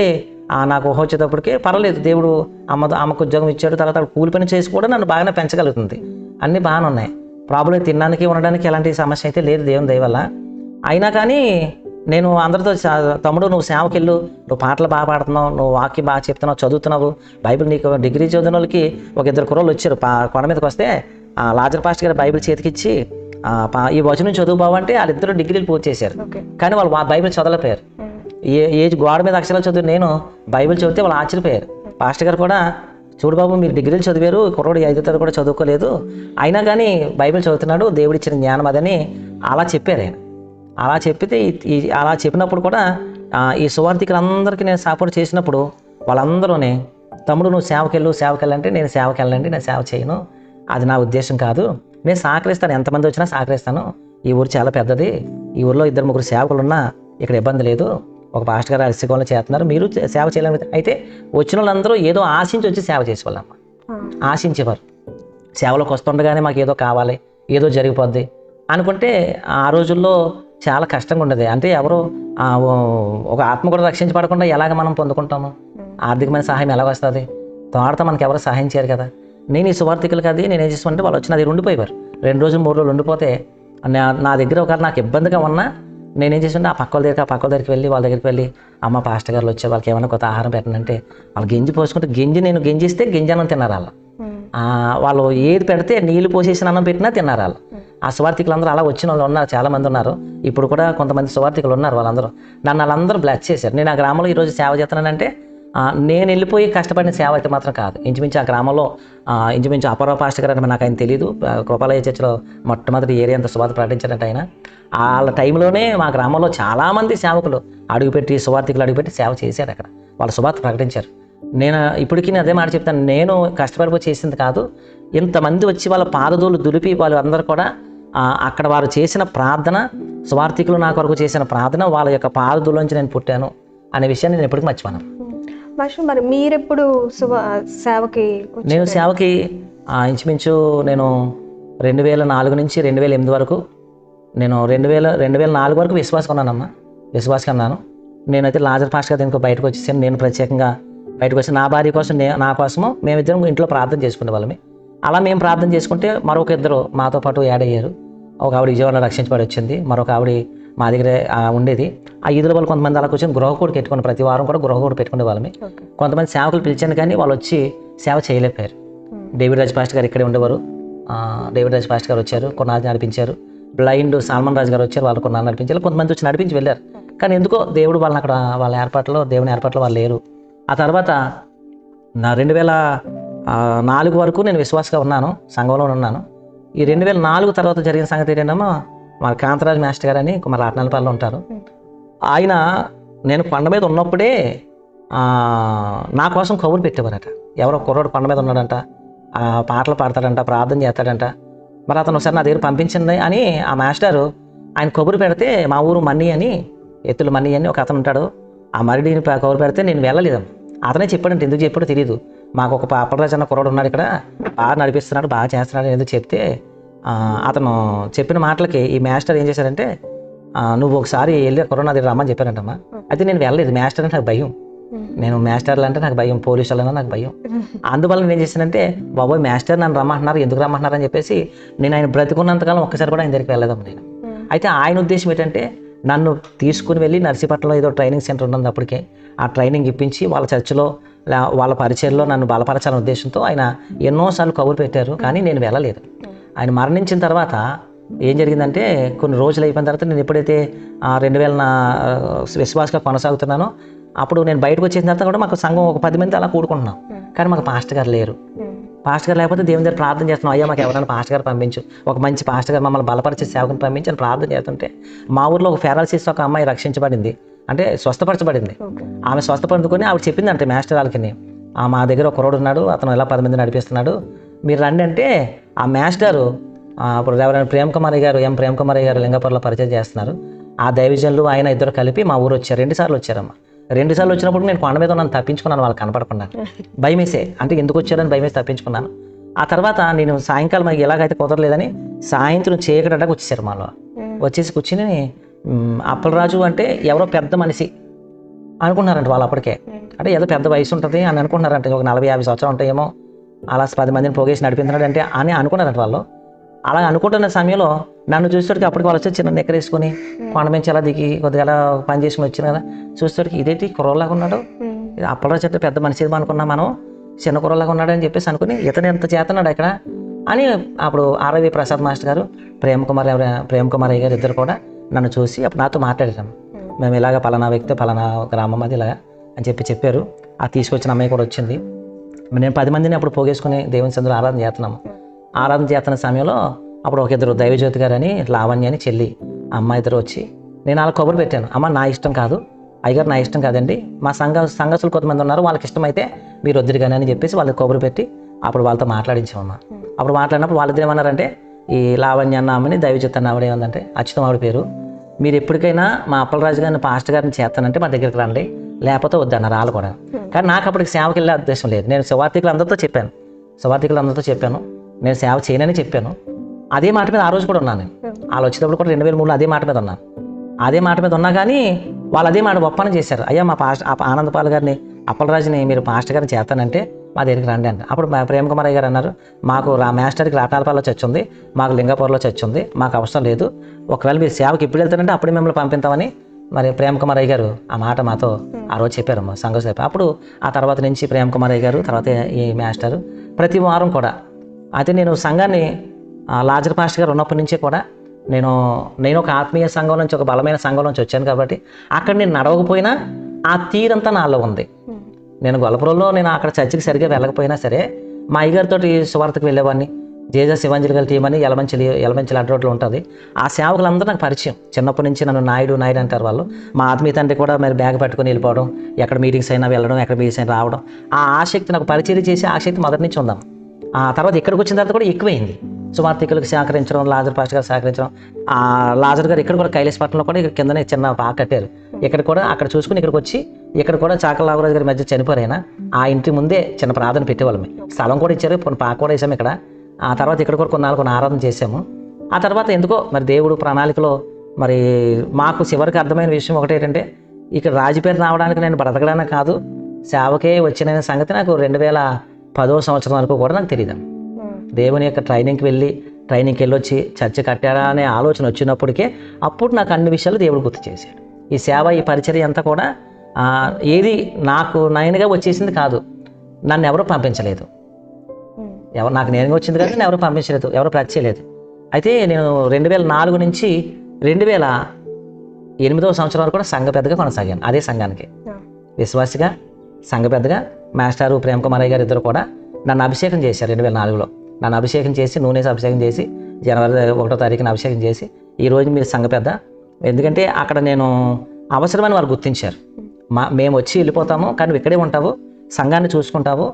నాకు ఊహ వచ్చేటప్పటికే పర్వాలేదు, దేవుడు అమ్మకు ఉద్యోగం ఇచ్చాడు, తర్వాత కూలి పని చేసి కూడా నన్ను బాగానే పెంచగలుగుతుంది, అన్నీ బాగానే ఉన్నాయి. ప్రాబ్లం తినడానికి ఉండడానికి ఎలాంటి సమస్య అయితే లేదు దేవుని దయ వల్ల. అయినా కానీ నేను అందరితో, తమ్ముడు నువ్వు సేవకి వెళ్ళు, నువ్వు పాటలు బాగా పాడుతున్నావు, నువ్వు వాక్యం బాగా చెప్తున్నావు, చదువుతున్నావు, బైబిల్ నీకు డిగ్రీ చదివిన వాళ్ళకి ఒక 2 కుర్రోళ్ళు వచ్చారు కొండ మీదకి వస్తే లాజర్ పాస్టర్ గారు బైబిల్ చేతికిచ్చి ఈ వచనం చదువు బావంటే వాళ్ళిద్దరూ డిగ్రీలు పూర్తి చేశారు. కానీ వాళ్ళు బైబిల్ చదవలేకపోయారు. ఏజ్ గోడ మీద అక్షరాలు చదివి నేను బైబిల్ చదివితే వాళ్ళు ఆశ్చర్యపోయారు. పాస్టర్ గారు కూడా, చూడు బాబు మీరు డిగ్రీలు చదివారు, కుర్రోడు 5వ తరగతి కూడా చదువుకోలేదు, అయినా కానీ బైబిల్ చదువుతున్నాడు, దేవుడిచ్చిన జ్ఞానం అదని అలా చెప్పారు ఆయన. అలా చెప్పితే అలా చెప్పినప్పుడు కూడా ఈ సువార్థికులందరికీ నేను సపోర్ట్ చేసినప్పుడు వాళ్ళందరూనే, తమ్ముడు నువ్వు సేవకెళ్ళంటే నేను సేవకెళ్ళండి, నేను సేవ చేయను, అది నా ఉద్దేశం కాదు, నేను సహకరిస్తాను, ఎంతమంది వచ్చినా సహకరిస్తాను, ఈ ఊరు చాలా పెద్దది, ఈ ఊరిలో 2-3 సేవకులు ఉన్నా ఇక్కడ ఇబ్బంది లేదు, ఒక పాస్టర్ గారు అరిసికోళ్ళు చేస్తున్నారు, మీరు సేవ చేయాలని. అయితే వచ్చిన వాళ్ళందరూ ఏదో ఆశించి వచ్చి సేవ చేసేవాళ్ళమ్మ, ఆశించేవారు. సేవలోకి వస్తుండగానే మాకు ఏదో కావాలి, ఏదో జరిగిపోద్ది అనుకుంటే ఆ రోజుల్లో చాలా కష్టంగా ఉండేది. అంటే ఎవరు ఒక ఆత్మ కూడా రక్షించబడకుండా ఎలాగ మనం పొందుకుంటాము, ఆర్థికమైన సహాయం ఎలాగ వస్తుంది, తోడతో మనకి ఎవరు సహాయం చేయరు కదా. నేను ఈ సువార్థికులకి అది నేనేం చేస్తామంటే వాళ్ళు వచ్చి నా దగ్గర ఉండిపోయేవారు, 2 రోజులు 3 రోజులు ఉండిపోతే నా దగ్గర ఒకవేళ నాకు ఇబ్బందిగా ఉన్నా నేనేం చేస్తుంటే ఆ పక్క దగ్గరికి వెళ్ళి వాళ్ళ దగ్గరికి వెళ్ళి, అమ్మ పాస్టర్ గారు వచ్చే వాళ్ళకి ఏమైనా కొత్త ఆహారం పెట్టనంటే వాళ్ళు గెంజి పోసుకుంటే నేను గెంజిస్తే అన్నం తిన్నారు వాళ్ళు. వాళ్ళు ఏది పెడితే నీళ్లు పోసేసిన అన్నం పెట్టినా తిన్నారు వాళ్ళు. ఆ సువార్థికులందరూ అలా వచ్చిన వాళ్ళు ఉన్నారు, చాలామంది ఉన్నారు. ఇప్పుడు కూడా కొంతమంది సువార్థికులు ఉన్నారు, వాళ్ళందరూ వాళ్ళందరూ బ్లెస్ చేశారు. నేను ఆ గ్రామంలో ఈరోజు సేవ చేస్తున్నానంటే నేను వెళ్ళిపోయి కష్టపడిన సేవ అయితే మాత్రం కాదు. ఇంచుమించు ఆ గ్రామంలో ఇంచుమించు అపరావ పాస్టర్ గారు అని నాకు ఆయన తెలియదు, కృపాలయ చర్చిలో మొట్టమొదటి ఏరియా అంతా సువార్త ప్రకటించారంటే ఆయన. వాళ్ళ టైంలోనే మా గ్రామంలో చాలామంది సేవకులు సువార్థికులు అడుగుపెట్టి సేవ చేశారు, అక్కడ వాళ్ళు సువార్త ప్రకటించారు. నేను ఇప్పటికీ అదే మాట చెప్తాను, నేను కష్టపడిపోయి చేసింది కాదు, ఇంతమంది వచ్చి వాళ్ళ పాదధూలు దులిపి వాళ్ళు అందరూ కూడా అక్కడ వారు చేసిన ప్రార్థన, సువార్థికులు నా కొరకు చేసిన ప్రార్థన, వాళ్ళ యొక్క పాదధూలోంచి నేను పుట్టాను అనే విషయాన్ని నేను ఎప్పటికీ మర్చిపోను. మరి మీరెప్పుడు సేవకి? నేను సేవకి ఇంచుమించు నేను 2004 నుంచి 2008 వరకు, నేను 2004 వరకు విశ్వాసంగా ఉన్నాను. నేనైతే లాజర్ పాస్టర్ గారు బయటకు వచ్చేసాను. నేను ప్రత్యేకంగా బయటకు వచ్చి నా భార్య కోసం, నా కోసము మేమిద్దరం ఇంట్లో ప్రార్థన చేసుకునే వాళ్ళమే. అలా మేము ప్రార్థన చేసుకుంటే మరొక 2 మాతో పాటు యాడ్ అయ్యారు. ఒక ఆవిడ విజయవాడలో రక్షించబడి వచ్చింది, మరొక ఆవిడ మా దగ్గర ఉండేది. ఆ ఈదుల వాళ్ళు కొంతమంది అలా కూర్చొని గృహకూడి పెట్టుకుని ప్రతి వారం కూడా గృహకూడి పెట్టుకునే వాళ్ళమే. కొంతమంది సేవకులు పిలిచాను కానీ వాళ్ళు వచ్చి సేవ చేయలేకపోయారు. డేవిడ్ రాజ్ పాస్టర్ గారు ఇక్కడే ఉండేవారు. డేవిడ్ రాజ్ పాస్టర్ గారు వచ్చారు, కొన్నాళ్ళు నడిపించారు. బ్లైండ్ సాల్మన్ రాజు గారు వచ్చారు, వాళ్ళు కొన్నాళ్ళు నడిపించారు. కొంతమంది వచ్చి నడిపించి వెళ్ళారు. కానీ ఎందుకో దేవుడు వాళ్ళని అక్కడ దేవుని ఏర్పాట్లో వాళ్ళు లేరు. ఆ తర్వాత నా 2004 వరకు నేను విశ్వాసంగా ఉన్నాను, సంఘంలో ఉన్నాను. ఈ 2004 తర్వాత జరిగిన సంగతి ఏంటంటే, మా కాంతరాజ్ మాస్టర్ గారు అని మా రాట్నాలపాలలో ఉంటారు. ఆయన నేను కొండ మీద ఉన్నప్పుడే నా కోసం కబురు పెట్టేవారట. ఎవరో కుర్రోడు కొండ మీద ఉన్నాడంట, పాటలు పాడతాడంట, ప్రార్థన చేస్తాడంట, మరి అతను ఒకసారి నా దగ్గర పంపించింది అని ఆ మాస్టరు ఆయన కబురు పెడితే, మా ఊరు మన్నీ అని, ఎత్తులు మన్నీ అని ఒక అతను ఉంటాడు, ఆ మరిడిని కబురు పెడితే నేను వెళ్ళలేదాం. అతనే చెప్పాడంటే, ఎందుకు చెప్పాడో తెలియదు. మాకు ఒక పాపరాజు అన్న కుర్రోడు ఉన్నాడు ఇక్కడ, బాగా నడిపిస్తున్నాడు, బాగా చేస్తున్నాడు ఎందుకు చెప్తే, అతను చెప్పిన మాటలకి ఈ మాస్టర్ ఏం చేశారంటే, నువ్వు ఒకసారి వెళ్ళి కరోనా దగ్గర రమ్మని చెప్పారంటమ్మా. అయితే నేను వెళ్ళలేదు, మాస్టర్ అంటే నాకు భయం, నేను మాస్టర్లు అంటే నాకు భయం, పోలీసులన్నా నాకు భయం. అందువల్ల నేను ఏం చేశానంటే, బాబోయ్ మాస్టర్ నన్ను రమ్మంటున్నారు, ఎందుకు రమ్మంటున్నారు అని చెప్పేసి నేను ఆయన బ్రతికున్నంతకాలం ఒక్కసారి కూడా ఆయన దగ్గరికి వెళ్ళదాం నేను. అయితే ఆయన ఉద్దేశం ఏంటంటే, నన్ను తీసుకుని వెళ్ళి నర్సీపట్నంలో ఏదో ట్రైనింగ్ సెంటర్ ఉన్నది అప్పటికే, ఆ ట్రైనింగ్ ఇప్పించి వాళ్ళ చర్చిలో వాళ్ళ పరిచయంలో నన్ను బలపరచాలనే ఉద్దేశంతో ఆయన ఎన్నోసార్లు కబురు పెట్టారు, కానీ నేను వెళ్ళలేదు. ఆయన మరణించిన తర్వాత ఏం జరిగిందంటే, కొన్ని రోజులు అయిపోయిన తర్వాత నేను ఎప్పుడైతే 2000 విశ్వాసంగా కొనసాగుతున్నానో, అప్పుడు నేను బయటకు వచ్చేసిన తర్వాత కూడా మాకు సంఘం ఒక 10 మంది అలా కూడుకుంటున్నాం, కానీ మాకు పాస్టర్ గారు లేరు. పాస్టర్ గారు లేకపోతే దేవుని దగ్గర ప్రార్థన చేస్తున్నాం, అయ్యా మాకు ఎవరైనా పాస్టర్ గారు పంపించు, ఒక మంచి పాస్టర్ గారు మమ్మల్ని బలపరిచే సేవకుని పంపించి అని ప్రార్థన చేస్తుంటే మా ఊర్లో ఒక ఫెరాలసిస్ ఒక అమ్మాయి రక్షించబడింది, అంటే స్వస్థపరచబడింది. ఆమె స్వస్థపడుకొని ఆవిడ చెప్పిందంటే మాస్టర్ వాళ్ళకి, మా దగ్గర ఒక కుర్రోడు ఉన్నాడు, అతను ఎలా 10 మంది నడిపిస్తున్నాడు, మీరు రండి అంటే ఆ మాస్టర్ గారు ఇప్పుడు ఎవరైనా ప్రేమ్ కుమార్ గారు ప్రేమ్ కుమార్ గారు లింగపూర్లో పరిచయం చేస్తున్నారు. ఆ దైవజనులు ఆయన ఇద్దరు కలిపి మా ఊరు వచ్చారు. 2 సార్లు వచ్చారమ్మా. 2 సార్లు వచ్చినప్పుడు నేను కొండ మీద నన్ను తప్పించుకున్నాను, వాళ్ళకి కనపడకుండా భయమేసే, అంటే ఎందుకు వచ్చారని భయమేసి తప్పించుకున్నాను. ఆ తర్వాత నేను సాయంకాలం మాకు ఎలాగైతే కుదరలేదని సాయంత్రం చీకటకు వచ్చేసారు. మాలో వచ్చేసి కూర్చుని అప్పలరాజు అంటే ఎవరో పెద్ద మనిషి అనుకున్నారంట వాళ్ళు. అప్పటికే అంటే ఏదో పెద్ద వయసు ఉంటుంది అని అనుకుంటున్నారంటే, ఒక 40-50 సంవత్సరాలు ఉంటాయేమో, అలా 10 మందిని పోగేసి నడిపించినాడు అంటే అని అనుకున్నారంట వాళ్ళు. అలా అనుకుంటున్న సమయంలో నన్ను చూసేటికి అప్పటికి వాళ్ళు వచ్చి చిన్న నెక్కరేసుకొని కొండ నుంచి అలా దిగి కొద్దిగా పని చేసుకుని వచ్చిన కదా, చూసేటికి ఇదేంటి కుర్రలాగా ఉన్నాడు, అప్పలరాజు చెట్టు పెద్ద మనిషి అనుకున్నా, మనం చిన్న కుర్రలాగా ఉన్నాడు అని చెప్పేసి అనుకుని ఇతను ఎంత చేస్తున్నాడు ఇక్కడ అని అప్పుడు ఆర్వి ప్రసాద్ మాస్టర్ గారు ప్రేమ్ కుమార్ గారు ఇద్దరు కూడా నన్ను చూసి అప్పుడు నాతో మాట్లాడారు. మేము ఇలాగ పలానా వ్యక్తి పలానా గ్రామం అది ఇలాగా అని చెప్పారు. ఆ తీసుకొచ్చిన అమ్మాయి కూడా వచ్చింది. నేను 10 మందిని అప్పుడు పోగేసుకుని దేవుని సందులో ఆరాధన చేస్తున్నాము. ఆరాధన చేస్తున్న సమయంలో అప్పుడు ఒక 2 దైవజ్యోతి గారు అని లావణ్య అని చెల్లి అమ్మాయి ఇద్దరు వచ్చి నేను వాళ్ళకి కబురు పెట్టాను, అమ్మ నా ఇష్టం కాదు, అయ్యగారు నా ఇష్టం కాదండి, మా సంఘస్థులు కొంతమంది ఉన్నారు, వాళ్ళకి ఇష్టమైతే మీరు వద్దురు కానీ అని చెప్పేసి వాళ్ళకి కబురు పెట్టి అప్పుడు వాళ్ళతో మాట్లాడించామమ్మ. అప్పుడు మాట్లాడినప్పుడు వాళ్ళిద్దరు ఏమన్నారంటే, ఈ లావణ్య అన్న ఆమెని దైవజ్యోతి అన్న ఆవిడ ఏమందంటే అచ్యుతం ఆవిడ పేరు, మీరు ఎప్పటికైనా మా అప్పలరాజు గారిని పాస్టర్ గారిని చేస్తానంటే మా దగ్గరికి రండి, లేకపోతే వద్దన్నారు వాళ్ళు కూడా. కానీ నాకు అప్పటికి సేవకి వెళ్ళే ఉద్దేశం లేదు. నేను సువార్థికులందరితో చెప్పాను, నేను సేవ చేయనని చెప్పాను. అదే మాట మీద ఆ రోజు కూడా ఉన్నాను. వాళ్ళు వచ్చేటప్పుడు కూడా 2003లో అదే మాట మీద ఉన్నాను. అదే మాట మీద ఉన్నా కానీ వాళ్ళు అదే మాట ఒప్పందం చేశారు, అయ్యా మా ఆనందపాల్ గారిని అప్పలరాజుని మీరు పాస్టర్ గారిని చేస్తానంటే మా దగ్గరికి రండి అంటే. అప్పుడు ప్రేమ్ కుమార్ గారు అన్నారు, మాకు మాస్టర్కి రాటాలపాలలో చర్చ్ ఉంది, మాకు లింగపూర్లో చర్చ్ ఉంది, మాకు అవసరం లేదు, ఒకవేళ మీరు సేవకి ఇప్పుడు వెళ్తానంటే అప్పుడే మిమ్మల్ని పంపిస్తామని మరి ప్రేమ్ కుమార్ గారు ఆ మాట మాతో ఆ రోజు చెప్పారు సంఘం చెప్పారు. అప్పుడు ఆ తర్వాత నుంచి ప్రేమ్ కుమార్ గారు తర్వాత ఈ మాస్టర్ ప్రతి వారం కూడా అయితే నేను సంఘాన్ని లాజర్ పాస్టర్ గారు ఉన్నప్పటి నుంచే కూడా నేను ఒక ఆత్మీయ సంఘం నుంచి ఒక బలమైన సంఘం నుంచి వచ్చాను కాబట్టి అక్కడ నేను నడవకపోయినా ఆ తీరంతా నాలో ఉంది. నేను గొల్లపురంలో నేను అక్కడ చర్చికి సరిగ్గా వెళ్ళకపోయినా సరే మా అయ్యగారితో సువార్తకు వెళ్ళేవాడిని. జేజస్ ఇవాంజలికల్ టీం అని ఎలమంచిలి అడ్రోడ్లో ఉంటుంది. ఆ సేవకులందరూ నాకు పరిచయం. చిన్నప్పటి నుంచి నన్ను నాయుడు అంటారు వాళ్ళు. మా ఆత్మీయ తండ్రి కూడా మరి బ్యాగ్ పట్టుకొని వెళ్ళిపోవడం, ఎక్కడ మీటింగ్స్ అయినా వెళ్ళడం, ఎక్కడ మీటింగ్స్ అయినా రావడం, ఆ ఆసక్తి నాకు పరిచయం చేసి ఆసక్తి మొదటి నుంచి ఉందాం. ఆ తర్వాత ఇక్కడికి వచ్చిన తర్వాత కూడా ఎక్కువైంది. సువార్థికులకు సహకరించడం, లాజర్ పాస్టర్ గారు సహకరించడం. ఆ లాజర్ గారు ఇక్కడ కూడా కైలాసపట్నంలో కూడా ఇక్కడ కిందనే చిన్న పాక కట్టారు. ఇక్కడ కూడా అక్కడ చూసుకుని ఇక్కడికి వచ్చి ఇక్కడ కూడా చాకల నాగరాజు గారి మధ్య చనిపోరైనా ఆ ఇంటి ముందే చిన్న ప్రార్థన పెట్టేవాళ్ళమే. స్థలం కూడా ఇచ్చారు, పాక కూడా వేసాము ఇక్కడ. ఆ తర్వాత ఇక్కడ కూడా కొన్ని ఆరాధన చేసాము. ఆ తర్వాత ఎందుకో మరి దేవుడు ప్రణాళికలో మరి మాకు చివరికి అర్థమైన విషయం ఒకటి ఏంటంటే, ఇక్కడ రాజుపేట రావడానికి నేను బ్రతకడానికి కాదు, సేవకే వచ్చిన సంగతి నాకు 2010వ సంవత్సరం వరకు కూడా నాకు తెలియదు. దేవుని యొక్క ట్రైనింగ్కి వెళ్ళొచ్చి చర్చ కట్టారా అనే ఆలోచన వచ్చినప్పటికే అప్పుడు నాకు అన్ని విషయాలు దేవుడు గుర్తు చేశాడు. ఈ సేవ, ఈ పరిచర్య అంతా కూడా ఏది నాకు నయనగా వచ్చేసింది కాదు. నన్ను ఎవరు పంపించలేదు, నాకు నేనుగా వచ్చింది కానీ నన్ను ఎవరు పంపించలేదు, ఎవరు ప్రచేయలేదు. అయితే నేను 2004 నుంచి 2008వ సంవత్సరం వరకు కూడా సంఘ పెద్దగా కొనసాగాను. అదే సంఘానికి విశ్వాసిగా, సంఘ పెద్దగా. మాస్టారు ప్రేమ్ కుమార్ గారు ఇద్దరు కూడా నన్ను అభిషేకం చేశారు. 2004లో నన్ను అభిషేకం చేసి, నూనెసి అభిషేకం చేసి, జనవరి 1వ తారీఖున అభిషేకం చేసి, ఈరోజు మీరు సంఘ పెద్ద. ఎందుకంటే అక్కడ నేను అవసరమని వారు గుర్తించారు. మేము వచ్చి వెళ్ళిపోతాము కానీ నువ్వు ఇక్కడే ఉంటావు, సంఘాన్ని చూసుకుంటావు,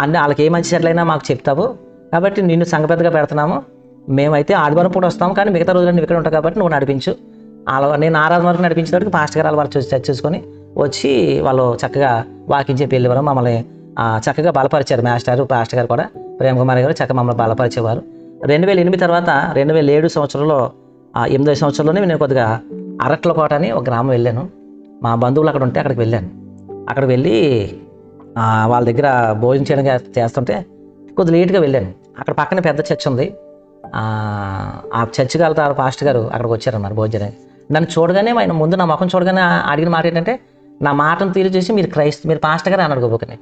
అన్నీ వాళ్ళకి ఏ మంచి చెట్లైనా మాకు చెప్తావు, కాబట్టి నిన్ను సంఘ పెద్దగా పెడుతున్నాము. మేమైతే ఆదివారం పూట వస్తాము కానీ మిగతా రోజులు నువ్వు ఇక్కడ ఉంటావు కాబట్టి నువ్వు నడిపించు. నేను ఆరాధన వరకు నడిపించేటప్పుడు పాస్టర్ గారు వాళ్ళు చూసుకొని వచ్చి వాళ్ళు చక్కగా వాకింగ్ చెప్పి వెళ్ళేవారు. మమ్మల్ని చక్కగా బలపరిచారు. పాస్టర్ గారు కూడా ప్రేమ్ కుమార్ గారు చక్కగా మమ్మల్ని బలపరిచేవారు. 2008 తర్వాత 2007 సంవత్సరంలో 8వ సంవత్సరంలోనే నేను కొద్దిగా అరట్లకోట అని ఒక గ్రామం వెళ్ళాను. మా బంధువులు అక్కడ ఉంటే అక్కడికి వెళ్ళాను. అక్కడికి వెళ్ళి వాళ్ళ దగ్గర భోజనం చేయడం చేస్తుంటే కొద్దిగా లేట్గా వెళ్ళాను. అక్కడ పక్కన పెద్ద చర్చ్ ఉంది. ఆ చర్చికి వెళ్తారు పాస్టర్ గారు అక్కడికి వచ్చారన్నారు భోజనం. నన్ను చూడగానే ఆయన ముందు నా ముఖం చూడగానే అడిగిన మాట ఏంటంటే, నా మాటను తీరు చూసి మీరు పాస్టర్ గారు అని అడుగుపోకనే.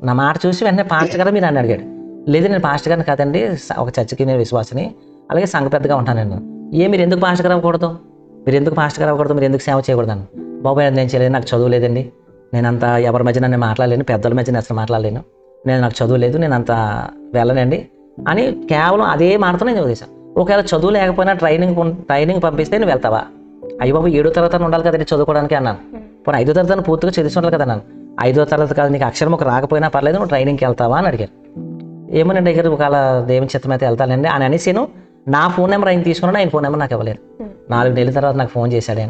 నా మాట చూసి వెంటనే పాస్టర్ గారు మీరు అని అడిగాడు. లేదు నేను పాస్టర్ గారిని కాదండి, ఒక చర్చికి నేను విశ్వాసిని, అలాగే సంఘ పెద్దగా ఉంటాను నేను. మీరు ఎందుకు పాస్టర్ గారు అవ్వకూడదు, మీరు ఎందుకు సేవ చేయకూడదు? బాబాయ్ నేను చేయలేదు, నాకు చదువు లేదండి, నేనంతా ఎవరి మధ్య నన్ను మాట్లాడలేను, పెద్దల మధ్య అసలు మాట్లాడలేను, నాకు చదువు లేదు, నేను అంత వెళ్ళనండి అని కేవలం అదే మాటతో నేను వదిలేశాను. ఒకవేళ చదువు లేకపోయినా ట్రైనింగ్ పంపిస్తే నువ్వు వెళ్తావా? అయ్యి బాబు 7వ తరగతి ఉండాలి కదండి చదువుకోవడానికి అన్నాను. పోనీ 5వ తరగతి పూర్తిగా చదివి ఉండాలి కదా అన్నాను. 5వ తరగతి కాదు, నీకు అక్షరం ఒక రాకపోయినా పర్లేదు, నువ్వు ట్రైనింగ్కి వెళ్తావా అని అడిగారు. ఏమోనండి దగ్గర ఒకవేళ దేవుని చిత్తం అయితే వెళ్తానండి అని అనేసాను. నా ఫోన్ నెంబర్ ఆయన తీసుకున్నాను, ఆయన ఫోన్ నెంబర్ నాకు ఇవ్వలేదు. 4 నెలల తర్వాత నాకు ఫోన్ చేశాడు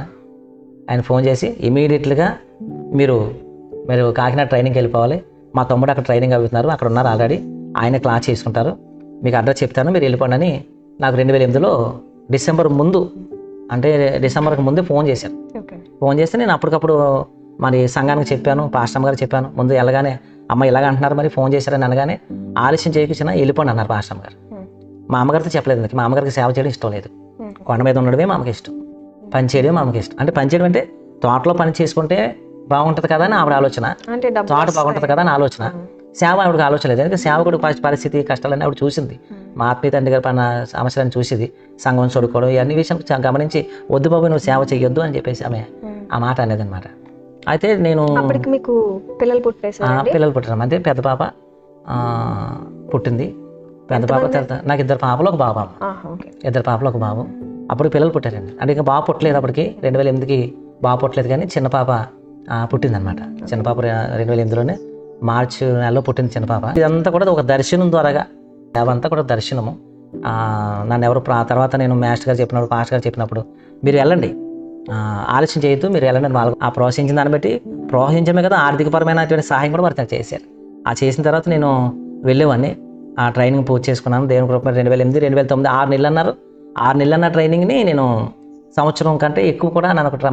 ఆయన ఫోన్ చేసి ఇమీడియట్గా మీరు కాకినాడ ట్రైనింగ్కి వెళ్ళిపోవాలి, మా తమ్ముడు అక్కడ ట్రైనింగ్ అవుతున్నారు, అక్కడ ఉన్నారు ఆల్రెడీ, ఆయన క్లాస్ చేసుకుంటారు, మీకు అడ్రస్ చెప్తాను, మీరు వెళ్ళిపోండి అని నాకు 2008లో డిసెంబర్ ముందు, అంటే డిసెంబర్కి ముందే ఫోన్ చేశాను. ఫోన్ చేస్తే నేను అప్పటికప్పుడు మరి సంఘానికి చెప్పాను, పాస్టర్ అమ్మ గారు చెప్పాను. ముందు వెళ్ళగానే అమ్మ ఇలాగ అంటున్నారు, మరి ఫోన్ చేశారని అనగానే ఆలస్యం చేయకుండా వెళ్ళిపోండి అన్నారు పాస్టర్ అమ్మ గారు. మా అమ్మగారితో చెప్పలేదు, మా అమ్మగారికి సేవ చేయడం ఇష్టం లేదు, కొండ మీద ఉండడమే మా అమ్మకి ఇష్టం, పని చేయడమే మా అమ్మకి ఇష్టం. అంటే పని చేయడం అంటే తోటలో పని చేసుకుంటే బాగుంటుంది కదా అని ఆవిడ ఆలోచన, తోట బాగుంటుంది కదా అని ఆలోచన. సేవ ఆవిడకి ఆలోచన లేదు, ఎందుకంటే సేవకుడు పరిస్థితి కష్టాలన్నీ ఆవిడ చూసింది, మా ఆత్మీయ తండ్రి గారి పైన సమస్యలను చూసింది, సంఘం చదువుకోవడం ఇవన్నీ విషయం గమనించి వద్దు బాబు నువ్వు సేవ చేయొద్దు అని చెప్పేసి ఆమె ఆ మాట అనేది అనమాట. అయితే నేను మీకు పిల్లలు పుట్టారు, అంటే పెద్ద పాప పుట్టింది. పెద్ద పాప నాకు 2 పాపలు 1 బాబు, 2 పాపలు 1 బాబు. అప్పుడు పిల్లలు పుట్టారండి. అంటే ఇంకా బాబు పుట్టలేదు అప్పటికి, 2008కి బాబు పుట్టలేదు, కానీ చిన్న పాప పుట్టిందనమాట. చిన్న పాప 2008లోనే మార్చి నెలలో పుట్టింది చిన్న పాప. ఇదంతా కూడా ఒక దర్శనం ద్వారాగా, అవంతా కూడా దర్శనము. నన్ను ఎవరు తర్వాత నేను మాస్టర్ గారు చెప్పినప్పుడు, పాస్టర్ గారు చెప్పినప్పుడు మీరు వెళ్ళండి, ఆలస్యం చేయొద్దు, మీరు వెళ్ళండి అని వాళ్ళు ప్రోత్సహించిన దాన్ని బట్టి, ప్రోత్సహించమే కదా ఆర్థికపరమైనటువంటి సహాయం కూడా వారు నాకు చేశారు. ఆ చేసిన తర్వాత నేను వెళ్ళేవాడిని, ఆ ట్రైనింగ్ పూర్తి చేసుకున్నాను. దేవుని కృప 2008, 2009 6 నెలలు అన్నారు. 6 నెలలు అన్న ట్రైనింగ్ని నేను సంవత్సరం కంటే ఎక్కువ కూడా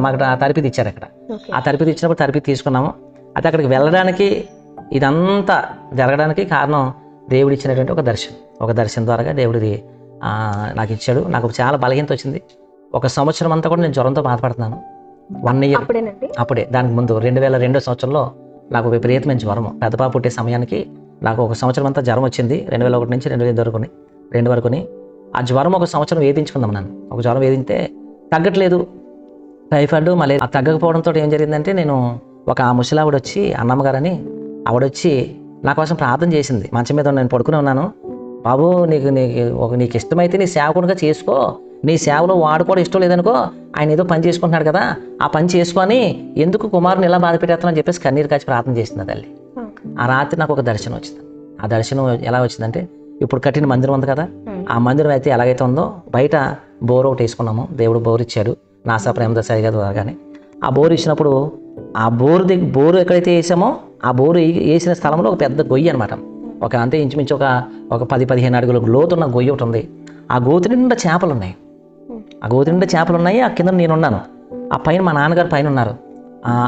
మాకు తరబితి ఇచ్చారు అక్కడ. ఆ తరబితి ఇచ్చినప్పుడు తరబితి తీసుకున్నాము. అయితే అక్కడికి వెళ్ళడానికి, ఇదంతా జరగడానికి కారణం దేవుడు ఇచ్చినటువంటి ఒక దర్శనం ద్వారా దేవుడిది నాకు ఇచ్చాడు. నాకు చాలా బలహీనత వచ్చింది. 1 సంవత్సరం అంతా కూడా నేను జ్వరంతో బాధపడుతున్నాను. 1 ఇయర్ అప్పుడే. దానికి ముందు 2002 సంవత్సరంలో నాకు విపరీతమైన జ్వరము. పెద్ద పాప పుట్టే సమయానికి నాకు 1 సంవత్సరం అంతా జ్వరం వచ్చింది. 2001 నుంచి 2002 వరకుని ఆ జ్వరం 1 సంవత్సరం వేధించుకుందాం నన్ను. ఒక జ్వరం వేధింటే తగ్గట్లేదు, టైఫాయిడ్. మళ్ళీ ఆ తగ్గకపోవడంతో ఏం జరిగిందంటే, నేను ఒక ముసలావిడ వచ్చి, అన్నమ్మ గారని ఆవిడొచ్చి నా కోసం ప్రార్థన చేసింది. మంచం మీద నేను పడుకుని ఉన్నాను. బాబు నీకు ఇష్టమైతే నీ సేవకునిగా చేసుకో, నీ సేవలో వాడు కూడా ఇష్టం లేదనుకో, ఆయన ఏదో పని చేసుకుంటున్నాడు కదా, ఆ పని చేసుకొని ఎందుకు కుమారుని ఇలా బాధ పెట్టేస్తానని చెప్పేసి కన్నీరు కాచి ప్రార్థన చేసింది తల్లి. ఆ రాత్రి నాకు ఒక దర్శనం వచ్చింది. ఆ దర్శనం ఎలా వచ్చిందంటే, ఇప్పుడు కట్టిన మందిరం ఉంది కదా, ఆ మందిరం అయితే ఎలాగైతే ఉందో బయట బోర్ ఒకటి వేసుకున్నాము. దేవుడు బోర్ ఇచ్చాడు నాసా ప్రేమదాసాయి గారు ద్వారాగానే. ఆ బోర్ ఇచ్చినప్పుడు ఆ బోరు ఎక్కడైతే వేసామో ఆ బోరు వేసిన స్థలంలో ఒక పెద్ద గొయ్యి అనమాట. అంటే ఇంచుమించు ఒక 10-15 అడుగుల లోతున్న గొయ్యి ఒకటి ఉంది. ఆ గోతి నిండా చేపలు ఉన్నాయి. ఆ కింద నేనున్నాను. ఆ పైన మా నాన్నగారు పైన ఉన్నారు.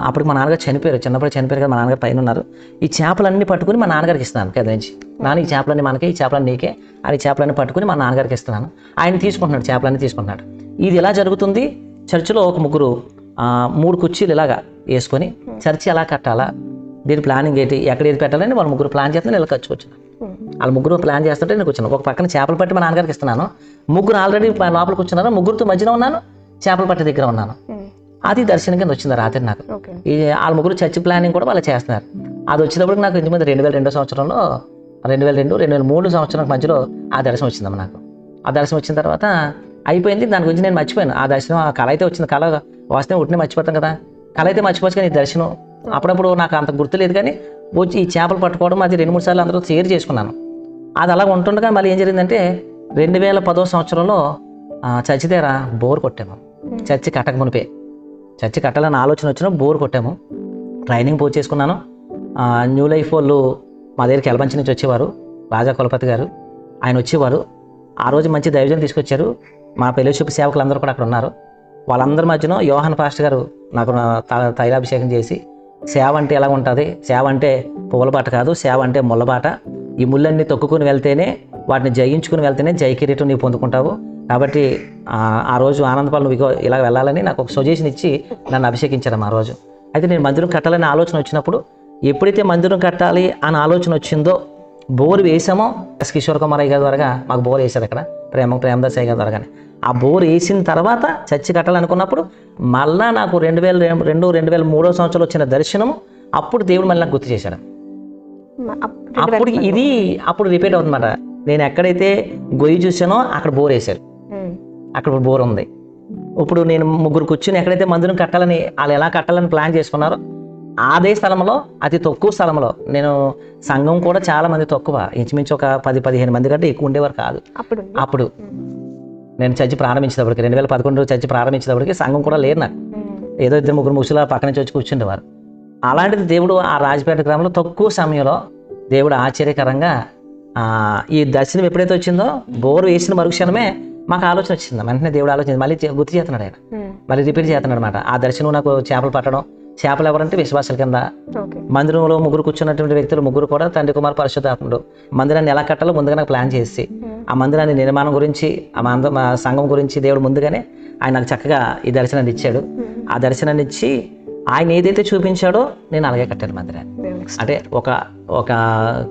అప్పుడు మా నాన్నగారు చనిపోయారు, చిన్నప్పుడు చనిపోయారు కదా, మా నాన్నగారు పైన ఉన్నారు. ఈ చేపలన్నీ పట్టుకుని మా నాన్నగారికి ఇస్తున్నాను కదా నుంచి. నాన్న ఈ చేపలన్నీ మనకే, ఈ చేపలన్నీ నీకే అని చేపలన్నీ పట్టుకుని మా నాన్నగారికి ఇస్తున్నాను. ఆయన తీసుకుంటున్నాడు, చేపలన్నీ తీసుకుంటున్నాడు. ఇది ఎలా జరుగుతుంది? చర్చిలో ఒక ముగ్గురు 3 కుర్చీలు ఇలాగా వేసుకొని చర్చి ఎలా కట్టాలా, దీని ప్లానింగ్ ఏంటి, ఎక్కడ ఏది పెట్టాలని వాళ్ళు ముగ్గురు ప్లాన్ చేస్తున్నారు. ఇలా ఖర్చుకొచ్చాను. వాళ్ళు ముగ్గురు ప్లాన్ చేస్తుంటే నేను కూర్చున్నాను. ఒక పక్కన చేపలు పట్టి మా నాన్నగారికి ఇస్తున్నాను. ముగ్గురు ఆల్రెడీ లోపల కూర్చున్నారు. ముగ్గురితో మధ్యలో ఉన్నాను, చేపలు పట్టి దగ్గర ఉన్నాను. అది దర్శనం కింద వచ్చింది రాత్రి నాకు. వాళ్ళ ముగ్గురు చర్చి ప్లానింగ్ కూడా వాళ్ళు చేస్తున్నారు. అది వచ్చినప్పుడు నాకు ఇంటి మీద 2002 సంవత్సరంలో 2003 సంవత్సరం మధ్యలో ఆ దర్శనం వచ్చిందమ్మ నాకు. ఆ దర్శనం వచ్చిన తర్వాత అయిపోయింది. దాని గురించి నేను మర్చిపోయాను. ఆ దర్శనం, ఆ కళ అయితే వచ్చింది. కళ వస్తే ఉట్టినే మర్చిపోతాం కదా, కళ అయితే మర్చిపోవచ్చు. కానీ ఈ దర్శనం అప్పుడప్పుడు నాకు అంత గుర్తులేదు. కానీ వచ్చి ఈ చేపలు పట్టుకోవడం అది 2-3 సార్లు అందరూ షేర్ చేసుకున్నాను. అది అలా ఉంటుండగా మళ్ళీ ఏం జరిగిందంటే 2010 సంవత్సరంలో చర్చి దగ్గర బోర్ కొట్టాము. చర్చి కట్టక మునిపే, చర్చి కట్టాలని ఆలోచన వచ్చినా బోర్ కొట్టాము. ట్రైనింగ్ పూర్తి చేసుకున్నాను. న్యూ లైఫ్ వాళ్ళు మా దగ్గరికి ఎలబంచి నుంచి వచ్చేవారు, రాజా కులపతి గారు ఆయన వచ్చేవారు. ఆ రోజు మంచి దైవజనం తీసుకొచ్చారు. మా ఫెలోషిప్ సేవకులందరూ కూడా అక్కడ ఉన్నారు. వాళ్ళందరి మధ్యలో యోహాన్ పాస్టర్ గారు నాకు తైలాభిషేకం చేసి, సేవ అంటే ఎలా ఉంటుంది, సేవ అంటే పువ్వులబాట కాదు, సేవ అంటే ముళ్ళబాట, ఈ ముళ్ళన్నీ తొక్కుని వెళ్తేనే, వాటిని జయించుకుని వెళ్తేనే జయ కిరీటం నీవు పొందుకుంటావు. కాబట్టి ఆ రోజు ఆనందపాలు నువ్వు ఇలా వెళ్ళాలని నాకు ఒక సజెషన్ ఇచ్చి నన్ను అభిషేకించారు ఆ రోజు. అయితే నేను మందిరం కట్టాలని ఆలోచన వచ్చినప్పుడు, ఎప్పుడైతే మందిరం కట్టాలి అని ఆలోచన వచ్చిందో బోరు వేసామో, కిషోర్ కుమార్ అయ్య గారి ద్వారా మాకు బోర్ వేశారు అక్కడ, ప్రేమదాస్ అయ్య గారి ద్వారానే. ఆ బోర్ వేసిన తర్వాత చర్చి కట్టాలనుకున్నప్పుడు మళ్ళా నాకు 2002, 2003 సంవత్సరంలో వచ్చిన దర్శనము, అప్పుడు దేవుడు మళ్ళీ నాకు గుర్తు చేశాడు. అప్పుడు ఇది అప్పుడు రిపీట్ అవుతుందన్నమాట. నేను ఎక్కడైతే గొయ్యి చూసానో అక్కడ బోర్ వేశారు, అక్కడ బోర్ ఉంది. ఇప్పుడు నేను ముగ్గురు కూర్చుని ఎక్కడైతే మందిరం కట్టాలని వాళ్ళు ఎలా కట్టాలని ప్లాన్ చేసుకున్నారో అదే స్థలంలో, అతి తక్కువ స్థలంలో, నేను సంఘం కూడా చాలా మంది తక్కువ, ఇంచుమించు ఒక 10-15 మంది కంటే ఎక్కువ ఉండేవారు కాదు. అప్పుడు నేను చర్చి ప్రారంభించేటప్పటికి 2011 చర్చి ప్రారంభించేటప్పటికి సంఘం కూడా లేదు నాకు. ఏదో 2-3 ముసులా పక్క నుంచి వచ్చి కూర్చుండేవారు. అలాంటిది దేవుడు ఆ రాజపేట గ్రామంలో తక్కువ సమయంలో దేవుడు ఆశ్చర్యకరంగా ఈ దర్శనం ఎప్పుడైతే వచ్చిందో బోరు వేసిన మరుక్షణమే మాకు ఆలోచన వచ్చింది. వెంటనే దేవుడు ఆలోచన మళ్ళీ గుర్తు చేస్తున్నాడు ఆయన, మళ్ళీ రిపీట్ చేస్తున్నాడు అనమాట. ఆ దర్శనం నాకు చేపలు పట్టడం, చేపలు ఎవరంటే విశ్వాసాల కింద మందిరంలో ముగ్గురు కూర్చున్నటువంటి వ్యక్తులు ముగ్గురు కూడా తండ్రి కుమార్ పరిశుద్ధాత్ముడు మందిరాన్ని ఎలా కట్టాలో ముందుగా నాకు ప్లాన్ చేసి ఆ మందిరాన్ని నిర్మాణం గురించి మా సంఘం గురించి దేవుడు ముందుగానే ఆయన నాకు చక్కగా ఈ దర్శనాన్ని ఇచ్చాడు. ఆ దర్శనాన్ని ఇచ్చి ఆయన ఏదైతే చూపించాడో నేను అలాగే కట్టాను మందిరాన్ని. అంటే ఒక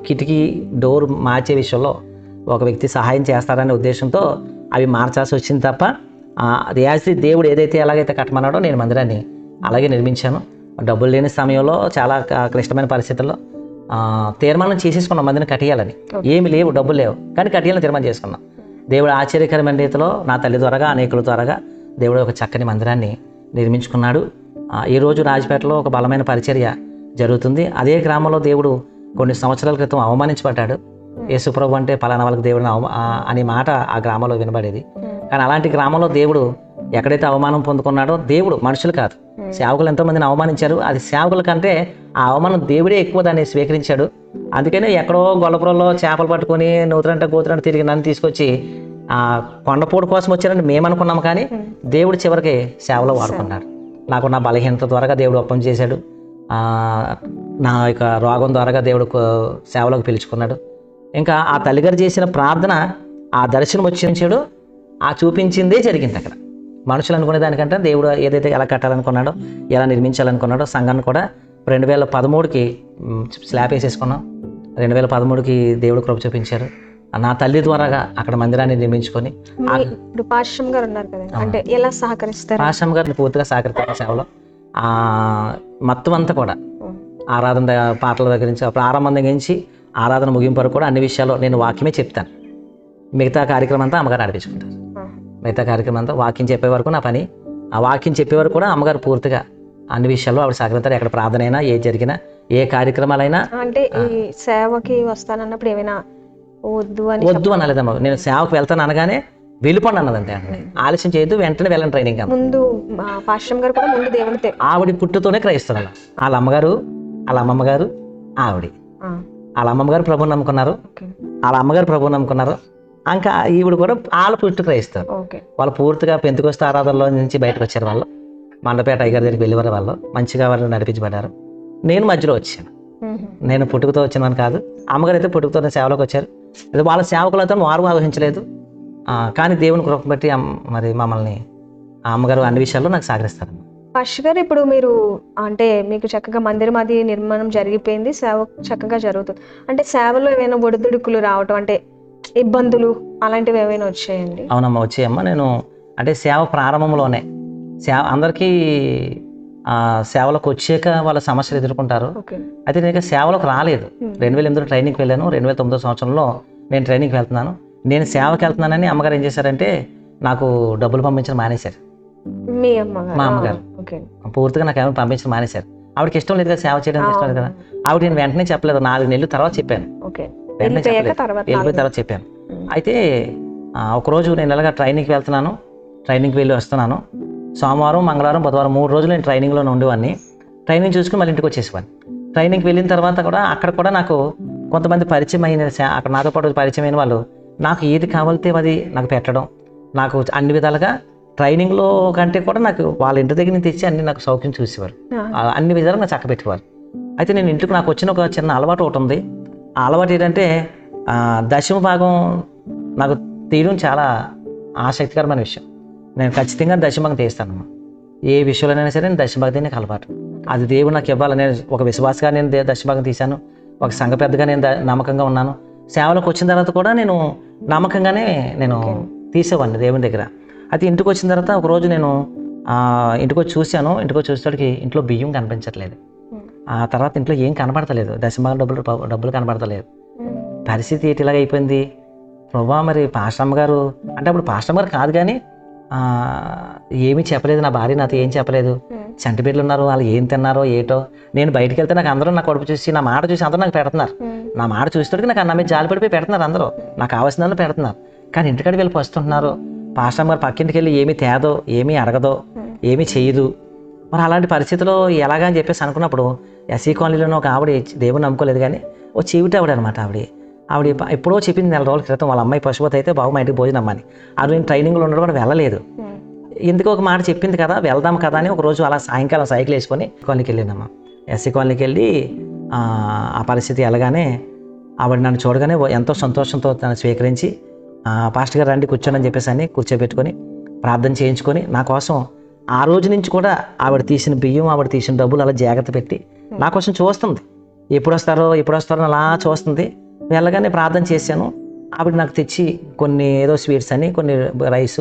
కిటికీ డోర్ మార్చే విషయంలో ఒక వ్యక్తి సహాయం చేస్తారనే ఉద్దేశంతో అవి మార్చాల్సి వచ్చింది తప్ప యాజ్ దేవుడు ఏదైతే ఎలాగైతే కట్టమన్నాడో నేను మందిరాన్ని అలాగే నిర్మించాను. డబ్బులు లేని సమయంలో చాలా క్లిష్టమైన పరిస్థితుల్లో తీర్మానం చేసేసుకున్నాం మందిని కట్టియాలని. ఏమి లేవు, డబ్బులు లేవు, కానీ కట్టియాలని తీర్మానం చేసుకున్నాం. దేవుడు ఆశ్చర్యకరమైన రీతిలో నా తల్లి ద్వారాగా అనేకుల ద్వారాగా దేవుడు ఒక చక్కని మందిరాన్ని నిర్మించుకున్నాడు. ఈరోజు రాజపేటలో ఒక బలమైన పరిచర్య జరుగుతుంది. అదే గ్రామంలో దేవుడు కొన్ని సంవత్సరాల క్రితం అవమానించబడ్డాడు. యేసుప్రభు అంటే పలానా వాళ్ళకి దేవుడిని అనే మాట ఆ గ్రామంలో వినబడేది. కానీ అలాంటి గ్రామంలో దేవుడు ఎక్కడైతే అవమానం పొందుకున్నాడో, దేవుడు మనుషులు కాదు, సేవకులు ఎంతో మందిని అవమానించారు. అది సేవకుల కంటే ఆ అవమానం దేవుడే ఎక్కువ దాన్ని స్వీకరించాడు. అందుకని ఎక్కడో గొల్లపురంలో చేపలు పట్టుకొని నూతురంట గోతురంట తిరిగి నన్ను తీసుకొచ్చి కొండపోటు కోసం వచ్చారని మేము అనుకున్నాం, కానీ దేవుడు చివరికి సేవలో వాడుకున్నాడు. నాకు నా బలహీనత ద్వారా దేవుడు ఒప్పం చేశాడు. నా యొక్క రోగం ద్వారా దేవుడు సేవలోకి పిలుచుకున్నాడు. ఇంకా ఆ తల్లిగారు చేసిన ప్రార్థన, ఆ దర్శనం వచ్చించాడు, ఆ చూపించిందే జరిగింది అక్కడ. మనుషులు అనుకునే దానికంటే దేవుడు ఏదైతే ఎలా కట్టాలనుకున్నాడో, ఎలా నిర్మించాలనుకున్నాడో సంఘాన్ని కూడా 2013కి స్లాబ్ వేసేసుకున్నాం. 2013కి దేవుడు కృప చూపించారు. నా తల్లి ద్వారాగా అక్కడ మందిరాన్ని నిర్మించుకొని. ఇప్పుడు పాశ్రమ్ గారు ఉన్నారు కదా, అంటే ఎలా సహకరిస్తారు? పాశ్రమ్ గారిని పూర్తిగా సహకరిస్తారు సేవలో. మొత్తం అంతా కూడా ఆరాధన పాటల దగ్గర నుంచి ప్రారంభం దగ్గర నుంచి ఆరాధన ముగింపు వరకు కూడా అన్ని విషయాల్లో నేను వాక్యమే చెప్తాను. మిగతా కార్యక్రమం అంతా అమ్మగారు నడిపించుకుంటారు. మిగతా కార్యక్రమం అంతా వాక్యం చెప్పే వరకు నా పని. ఆ వాక్యం చెప్పే వరకు కూడా అమ్మగారు పూర్తిగా అన్ని విషయాల్లో ఆవిడ సహకరిస్తారు. ఎక్కడ ప్రార్థన అయినా, ఏ జరిగినా, ఏ కార్యక్రమాలైనా. అంటే ఈ సేవకి వస్తానన్నప్పుడు ఏమైనా వద్దు అనలేదమ్మా. నేను సేవకు వెళ్తాను అనగానే వెళ్ళిపోండి అన్నదంటే, ఆలస్యం చేయొద్దు, వెంటనే వెళ్ళండి ట్రైనింగ్. ముందు పాశ్రమ్ గారు కూడా ముందు దేవుడితే ఆవిడ పుట్టుతోనే క్రైస్తవులు. వాళ్ళ అమ్మగారు, వాళ్ళ అమ్మమ్మ గారు, ఆవిడ వాళ్ళ అమ్మమ్మ గారు ప్రభుని నమ్ముకున్నారు, వాళ్ళ అమ్మగారు ప్రభుని నమ్ముకున్నారు. ఇంకా ఈవిడ కూడా వాళ్ళ పుట్టు క్రైస్తవు. వాళ్ళు పూర్తిగా పెంతుకొస్తే ఆరాధనలో నుంచి బయటకు వచ్చారు. వాళ్ళు మండపేట అయ్యగారి దగ్గరికి వెళ్ళేవారు. వాళ్ళు మంచిగా వాళ్ళు నడిపించబడ్డారు. నేను మధ్యలో వచ్చాను. నేను పుట్టుకతో వచ్చినాను కాదు, అమ్మగారు అయితే పుట్టుకతో సేవలోకి వచ్చారు. వాళ్ళ సేవకులతో వారు ఆలోచించలేదు, కానీ దేవుని కృప బట్టి మరి మమ్మల్ని ఆ అమ్మగారు అన్ని విషయాల్లో నాకు సహకరిస్తారు. పాష్ గారు, ఇప్పుడు మీరు అంటే మీకు చక్కగా మందిరం అది నిర్మాణం జరిగిపోయింది, సేవ చక్కగా జరుగుతుంది. అంటే సేవలో ఏమైనా ఒడిదుడుకులు రావటం, అంటే ఇబ్బందులు అలాంటివి ఏమైనా వచ్చాయండి? అవునమ్మా, వచ్చాయమ్మా. నేను అంటే సేవ ప్రారంభంలోనే అందరికీ సేవలకు వచ్చాక వాళ్ళ సమస్యలు ఎదుర్కొంటారు. అయితే నేను సేవలకు రాలేదు. 2008 ట్రైనింగ్కి వెళ్ళాను. 2009 సంవత్సరంలో నేను ట్రైనింగ్కి వెళ్తున్నాను. నేను సేవకి వెళ్తున్నానని అమ్మగారు ఏం చేశారంటే నాకు డబ్బులు పంపించడం మానేశారు. మా అమ్మగారు పూర్తిగా నాకు ఏమైనా పంపించడం మానేశారు. ఆవిడకి ఇష్టం లేదు కదా, సేవ చేయడం ఇష్టం లేదు కదా. ఆవిడ నేను వెంటనే చెప్పలేదు, 4 నెలల తర్వాత చెప్పాను. వెంటనే చెప్పలేదు, వెళ్ళిపోయిన తర్వాత చెప్పాను. అయితే ఒకరోజు నేను ఎలాగా ట్రైనింగ్కి వెళ్తున్నాను, ట్రైనింగ్కి వెళ్ళి వస్తున్నాను. సోమవారం, మంగళవారం, బుధవారం 3 రోజులు నేను ట్రైనింగ్లోనే ఉండేవాడిని. ట్రైనింగ్ చూసుకుని మళ్ళీ ఇంటికి వచ్చేసేవాడిని. ట్రైనింగ్కి వెళ్ళిన తర్వాత కూడా అక్కడ కూడా నాకు కొంతమంది పరిచయం అయిన, అక్కడ నాతో పాటు పరిచయం అయిన వాళ్ళు నాకు ఏది కావాలితే అది నాకు పెట్టడం, నాకు అన్ని విధాలుగా ట్రైనింగ్లో కంటే కూడా నాకు వాళ్ళ ఇంటి దగ్గర నుంచి తెచ్చి అన్ని నాకు సౌఖ్యం చూసేవారు. అన్ని విధాలుగా నాకు చక్క పెట్టేవారు. అయితే నేను ఇంటికి నాకు వచ్చిన ఒక చిన్న అలవాటు ఒకటి ఉంది. ఆ అలవాటు ఏంటంటే దశమ భాగం నాకు తీయడం చాలా ఆసక్తికరమైన విషయం. నేను ఖచ్చితంగా దశమభాగం తీస్తాను. ఏ విషయంలోనైనా సరే నేను దశమభాగం నాకు అలవాటు. అది దేవుడు నాకు ఇవ్వాలి. నేను ఒక విశ్వాసగా నేను దశమభాగం తీశాను. ఒక సంఘ పెద్దగా నేను నమ్మకంగా ఉన్నాను. సేవలకు వచ్చిన తర్వాత కూడా నేను నమ్మకంగానే నేను తీసేవాడిని దేవుని దగ్గర. అయితే ఇంటికి వచ్చిన తర్వాత ఒకరోజు నేను ఇంటికి వచ్చి చూశాను. ఇంటికి వచ్చి చూసేటికి ఇంట్లో బియ్యం కనిపించట్లేదు. ఆ తర్వాత ఇంట్లో ఏం కనబడతలేదు, దశంభాగం డబ్బులు కనబడతలేదు. పరిస్థితి ఏంటి ఇలాగ అయిపోయింది ప్రభా, మరి పాస్టమ్మ గారు అంటే అప్పుడు పాస్టమ్మ గారు కాదు కానీ ఏమీ చెప్పలేదు, నా భార్య నాతో ఏం చెప్పలేదు. చంటి బిడ్డలు ఉన్నారు, వాళ్ళు ఏం తిన్నారో ఏటో. నేను బయటికి వెళ్తే నాకు అందరూ నా కడుపు చూసి నా మాట చూసి అందరూ నాకు పెడుతున్నారు. నా మాట చూసేటోడికి నాకు అన్న మీద జాలి పడిపోయి పెడుతున్నారు, అందరూ నాకు కావాల్సిన పెడుతున్నారు. కానీ ఇంటికాడికి వెళ్ళి వస్తుంటున్నారు. పాస్టమ్మ గారు పక్కింటికి వెళ్ళి ఏమీ తేదో, ఏమీ అడగదో, ఏమీ చేయదు. మరి అలాంటి పరిస్థితిలో ఎలాగా అని చెప్పేసి అనుకున్నప్పుడు ఎస్సీ కాలనీలోనే ఒక ఆవిడ దేవుని నమ్ముకోలేదు కానీ ఓ చీవిటి ఆవిడ అనమాట. ఆవిడ ఎప్పుడో చెప్పింది 4 రోజుల క్రితం వాళ్ళ అమ్మాయి పశుపతి అయితే బాబు మా ఇంటికి భోజనం అమ్మని. అది నేను ట్రైనింగ్లో ఉండడం కూడా వెళ్ళలేదు. ఎందుకు ఒక మాట చెప్పింది కదా వెళ్దాం కదా అని ఒకరోజు అలా సాయంకాలం సైకిల్ వేసుకొని కాలనీకి వెళ్ళిందమ్మా. ఎస్సీ కాలనీకి వెళ్ళి ఆ పరిస్థితి వెళ్ళగానే ఆవిడ నన్ను చూడగానే ఎంతో సంతోషంతో తను స్వీకరించి పాస్టర్ గారు రండి కూర్చోండి అని చెప్పేసి అని కూర్చోబెట్టుకొని ప్రార్థన చేయించుకొని నా కోసం ఆ రోజు నుంచి కూడా ఆవిడ తీసిన బియ్యం, ఆవిడ తీసిన డబ్బులు అలా జాగ్రత్త పెట్టి నా కోసం చూస్తుంది. ఎప్పుడు వస్తారో అలా చూస్తుంది. వెళ్ళగానే ప్రార్థన చేశాను. ఆవిడ నాకు తెచ్చి కొన్ని ఏదో స్వీట్స్ అని కొన్ని రైస్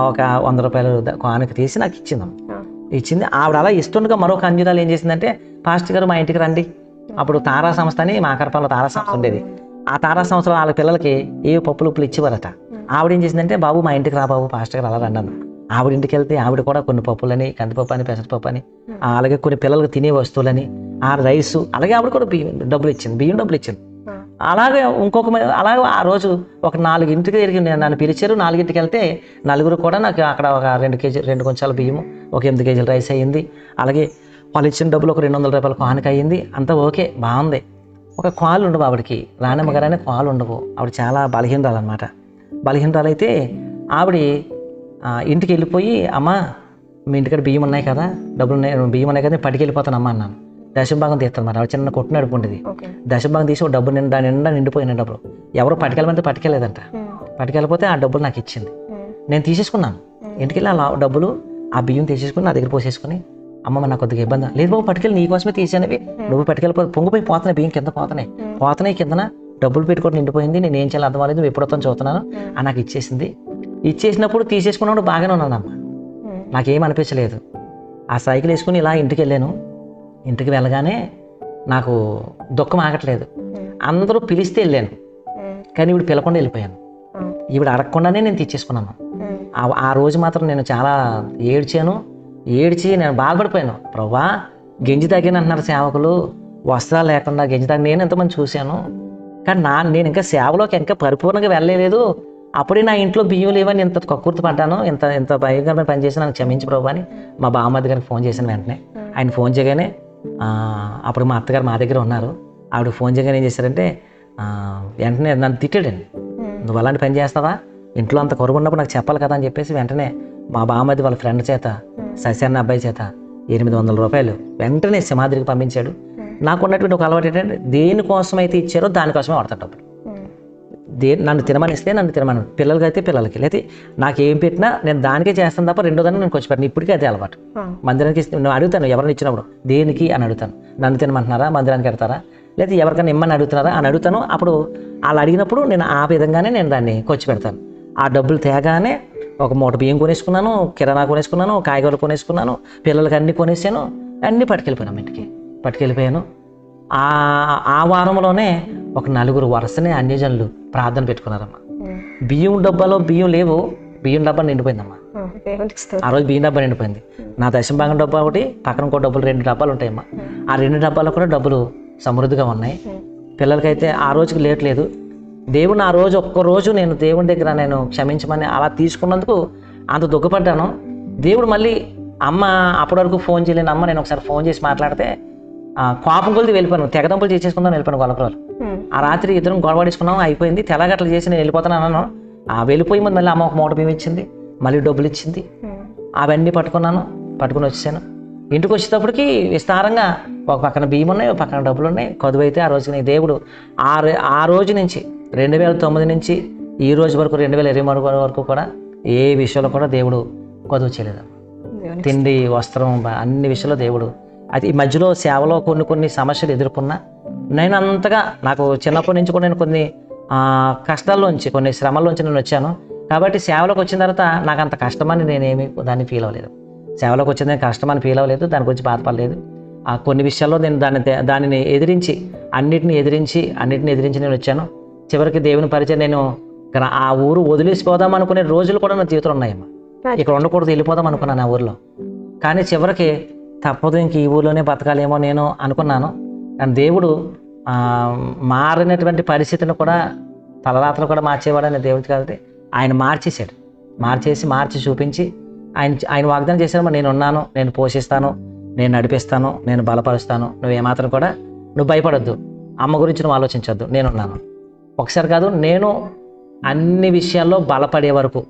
ఒక 100 రూపాయలు కానుక తీసి నాకు ఇచ్చింది. ఆవిడ అలా ఇస్తుండగా మరొక అంజనాలు ఏం చేసిందంటే పాస్టర్ గారు మా ఇంటికి రండి. అప్పుడు తారా సంస్థ అని మాకరపాలలో తారా సంస్థ ఉండేది. ఆ తారా సంస్థలో వాళ్ళ పిల్లలకి ఏ పప్పులు ఉప్పులు ఇచ్చేవారట. ఆవిడ ఏం చేసిందంటే బాబు మా ఇంటికి రా బాబు పాస్టర్ గారు అలా రండి. ఆవిడ ఇంటికి వెళ్తే ఆవిడ కూడా కొన్ని పప్పులని, కందిపప్పు అని, పెసరపప్పు అని, అలాగే కొన్ని పిల్లలకు తినే వస్తువులని, ఆ రైసు, అలాగే ఆవిడ కూడా బియ్యం డబ్బులు ఇచ్చింది. అలాగే అలాగే ఆ రోజు ఒక 4ంటికి తిరిగి నన్ను పిలిచారు. 4ంటికి వెళ్తే నలుగురు కూడా నాకు అక్కడ ఒక 2 కొంచాల బియ్యము, ఒక 8 కేజీల రైస్ అయ్యింది. అలాగే వాళ్ళు ఇచ్చిన డబ్బులు ఒక 200 రూపాయల కానుక అయ్యింది. అంతా ఓకే, బాగుంది. ఒక కాళ్ళు ఉండవు ఆవిడకి, రాణమ్మ గారనే కాళ్ళు ఉండవు. ఆవిడ చాలా బలహీనరాలు అనమాట. బలహీనరాలు అయితే ఆవిడ ఇంటికి వెళ్ళిపోయి అమ్మ మీ ఇంటికాడ బియ్యం ఉన్నాయి కదా, డబ్బులు ఉన్నాయి, బియ్యం ఉన్నాయి కదా, పట్టుకెళ్ళిపోతాను అమ్మ అన్నాను. దశంభాగం తీస్తాను మరి. ఆవిడ చిన్న కొట్టు నడుపుండేది. దశంభాగం తీసి ఒక డబ్బు నిండా నిండిపోయిన డబ్బులు ఎవరు పట్టుకెళ్ళమంటే పట్టుకెళ్ళలేదంట. పట్టుకెళ్ళిపోతే ఆ డబ్బులు నాకు ఇచ్చింది. నేను తీసేసుకున్నాను. ఇంటికి వెళ్ళి ఆ డబ్బులు ఆ బియ్యం తీసేసుకుని నా దగ్గర పోసేసుకుని అమ్మ నాకు కొద్దిగా ఇబ్బంది లేదు బాబు పట్టుకెళ్ళి నీకోసమే తీసానవి, నువ్వు పట్టుకెళ్ళిపోతే పొంగిపోయి పోతున్నాయి బియ్యం కింద పోతున్నాయి కిందన డబ్బులు పెట్టుకోవడం నిండిపోయింది. నేను ఏం చేయాలి అర్థం అవ్వలేదు, నువ్వు ఎప్పుడొస్తాను చూస్తున్నాను అని నాకు ఇచ్చేసింది. ఇచ్చేసినప్పుడు తీసేసుకున్నప్పుడు బాగానే ఉన్నానమ్మా, నాకేం అనిపించలేదు. ఆ సైకిల్ వేసుకుని ఇలా ఇంటికి వెళ్ళాను. ఇంటికి వెళ్ళగానే నాకు దుఃఖం ఆగట్లేదు. అందరూ పిలిస్తే వెళ్ళాను కానీ ఈవిడ పిలకుండా వెళ్ళిపోయాను. ఈవిడ అడగకుండానే నేను తెచ్చేసుకున్నాను. ఆ రోజు మాత్రం నేను చాలా ఏడ్చి నేను బాధపడిపోయాను. ప్రభా గెంజి తగ్గిన అంటున్నారు సేవకులు, వస్త్రాలు లేకుండా గెంజి తగ్గి నేను ఎంతమంది చూశాను, కానీ నేను ఇంకా సేవలోకి ఇంకా పరిపూర్ణంగా వెళ్ళలేదు. అప్పుడే నా ఇంట్లో బియ్యం లేవని ఇంత కక్కుర్తి పడ్డాను, ఇంత భయంకరమైన పని చేసి నన్ను క్షమించి ప్రభు అని మా బామ్మద్ది గారికి ఫోన్ చేశాను. వెంటనే ఆయన ఫోన్ చేయగానే అప్పుడు మా అత్తగారు మా దగ్గర ఉన్నారు. ఆవిడ ఫోన్ చేయగానే ఏం చేశారంటే వెంటనే నన్ను తిట్టాడండి. నువ్వు అలాంటి పని చేస్తావా, ఇంట్లో అంత కొరకు ఉన్నప్పుడు నాకు చెప్పాలి కదా అని చెప్పేసి వెంటనే మా బామ్మద్ది వాళ్ళ ఫ్రెండ్ చేత, శశాన్న అబ్బాయి చేత 800 రూపాయలు వెంటనే సింహాద్రికి పంపించాడు. నాకు ఉన్నటువంటి ఒక అలవాటు ఏంటంటే దేనికోసం అయితే ఇచ్చారో దానికోసమే వాడతాడు డబ్బులు. నన్ను తినమనిస్తే నన్ను తినమని, పిల్లలకి అయితే పిల్లలకి, లేకపోతే నాకు ఏం పెట్టినా నేను దానికే చేస్తాను తప్ప రెండో దాన్ని నేను కొంచెం పెట్టిన. ఇప్పటికీ అదే అలవాటు. మందిరానికి నేను అడుగుతాను, ఎవరిని ఇచ్చినప్పుడు దేనికి అని అడుగుతాను. నన్ను తినమంటున్నారా, మందిరానికి పెడతారా, లేదా ఎవరికైనా ఇమ్మని అడుగుతున్నారా అని అడుగుతాను. అప్పుడు వాళ్ళు అడిగినప్పుడు నేను ఆ విధంగానే నేను దాన్ని ఖర్చు పెడతాను. ఆ డబ్బులు తేగానే ఒక మూట బియ్యం కొనేసుకున్నాను, కిరాణా కొనేసుకున్నాను, కాయగూరలు కొనేసుకున్నాను, పిల్లలకి అన్నీ కొనేసాను, అన్నీ పట్టుకెళ్ళిపోయాను ఇంటికి. పట్టుకెళ్ళిపోయాను. ఆ వారంలోనే ఒక 4 వరుసనే అన్యజనులు ప్రార్థన పెట్టుకున్నారమ్మా. బియ్యం డబ్బాలో బియ్యం లేవు, బియ్యం డబ్బా నిండిపోయిందమ్మా. ఆ రోజు బియ్యం డబ్బా నిండిపోయింది. నా దశంభాగం డబ్బా ఒకటి, పక్కన ఇంకో డబ్బులు 2 డబ్బాలు ఉంటాయమ్మా. ఆ 2 డబ్బాలో కూడా డబ్బులు సమృద్ధిగా ఉన్నాయి. పిల్లలకైతే ఆ రోజుకి లేట్ లేదు. దేవుని ఆ రోజు ఒక్కరోజు నేను దేవుని దగ్గర నేను క్షమించమని అలా తీసుకున్నందుకు అంత దుఃఖపడ్డాను. దేవుడు మళ్ళీ అమ్మ అప్పటి వరకు ఫోన్ చేయలేను. అమ్మ నేను ఒకసారి ఫోన్ చేసి మాట్లాడితే కోపం కొలిది వెళ్ళిపోయాను, తెగదంపులు చేసేసుకుందాం వెళ్ళిపోయాను గొల్లపురాలు. ఆ రాత్రి ఇద్దరం గొడవడించుకున్నాం, అయిపోయింది. తెల్లగట్లు చేసి నేను వెళ్ళిపోతాను అన్నాను. వెళ్ళిపోయి ముందు మళ్ళీ అమ్మ ఒక మూట బియ్యం ఇచ్చింది, మళ్ళీ డబ్బులు ఇచ్చింది. అవన్నీ పట్టుకుని వచ్చేసాను. ఇంటికి వచ్చేటప్పటికి విస్తారంగా ఒక పక్కన బియ్యం ఉన్నాయి, ఒక పక్కన డబ్బులు ఉన్నాయి. కొద్దు అయితే ఆ రోజుకి దేవుడు ఆ రోజు నుంచి 2009 నుంచి ఈ రోజు వరకు 2023 వరకు కూడా ఏ విషయంలో కూడా దేవుడు కొదువు చేయలేదు. తిండి, వస్త్రం, అన్ని విషయంలో దేవుడు. అది ఈ మధ్యలో సేవలో కొన్ని సమస్యలు ఎదుర్కొన్నా నేను అంతగా, నాకు చిన్నప్పటి నుంచి కూడా నేను కొన్ని కష్టాల్లోంచి, కొన్ని శ్రమల్లోంచి నేను వచ్చాను. కాబట్టి సేవలోకి వచ్చిన తర్వాత నాకు అంత కష్టమని నేనేమి దాన్ని ఫీల్ అవ్వలేదు. సేవలోకి వచ్చిందని కష్టమని ఫీల్ అవ్వలేదు, దాని గురించి బాధపడలేదు. కొన్ని విషయాల్లో నేను దానిని అన్నిటిని ఎదిరించి నేను వచ్చాను. చివరికి దేవుని పరిచయం నేను ఆ ఊరు వదిలేసిపోదాం అనుకునే రోజులు కూడా నా జీవితంలో ఉన్నాయమ్మా. ఇక్కడ ఉండకూడదు, వెళ్ళిపోదాం అనుకున్నాను ఆ ఊరిలో. కానీ చివరికి తప్పదు, ఇంక ఈ ఊరిలోనే బతకాలేమో నేను అనుకున్నాను. కానీ దేవుడు మారినటువంటి పరిస్థితిని కూడా, తలరాత్రులు కూడా మార్చేవాడని దేవుడు కాబట్టి ఆయన మార్చి చూపించి ఆయన వాగ్దానం చేశారు, నేను ఉన్నాను, నేను పోషిస్తాను, నేను నడిపిస్తాను, నేను బలపరుస్తాను, నువ్వేమాత్రం కూడా నువ్వు భయపడొద్దు, అమ్మ గురించి నువ్వు ఆలోచించొద్దు, నేనున్నాను. ఒకసారి కాదు, నేను అన్ని విషయాల్లో బలపడే వరకు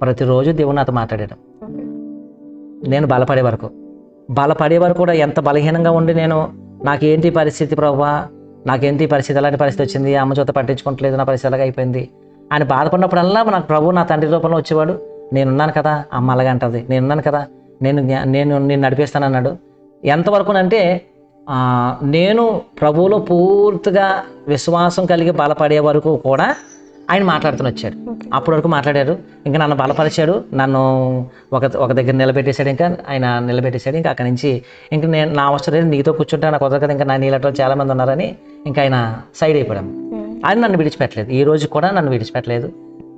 ప్రతిరోజు దేవుడు నాతో మాట్లాడాడు. నేను బలపడే వరకు కూడా ఎంత బలహీనంగా ఉండి నాకేంటి పరిస్థితి ప్రభువా, నాకేంటి పరిస్థితి, అలాంటి పరిస్థితి వచ్చింది, అమ్మ చేత పట్టించుకోవట్లేదు, నా పరిస్థితి అలాగే అయిపోయింది అని బాధపడినప్పుడల్లా నాకు ప్రభు నా తండ్రి రూపంలో వచ్చేవాడు. నేనున్నాను కదా, అమ్మ అలాగే అంటది, నేనున్నాను కదా, నేను నడిపిస్తానన్నాడు. ఎంతవరకు అంటే నేను ప్రభువులో పూర్తిగా విశ్వాసం కలిగి బలపడే వరకు కూడా ఆయన మాట్లాడుతూ వచ్చాడు. అప్పటి వరకు మాట్లాడారు, ఇంకా నన్ను బలపరిచాడు, నన్ను ఒక దగ్గర నిలబెట్టేశాడు. ఇంకా అక్కడి నుంచి ఇంకా నా అవసరం లేదు, నీతో కూర్చుంటే నాకు కుదరదు కదా, ఇంకా నా నీళ్ళతో చాలా మంది ఉన్నారని ఇంకా ఆయన సైడ్ అయిపోయాడు. ఆయన నన్ను విడిచిపెట్టలేదు, ఈ రోజు కూడా నన్ను విడిచిపెట్టలేదు.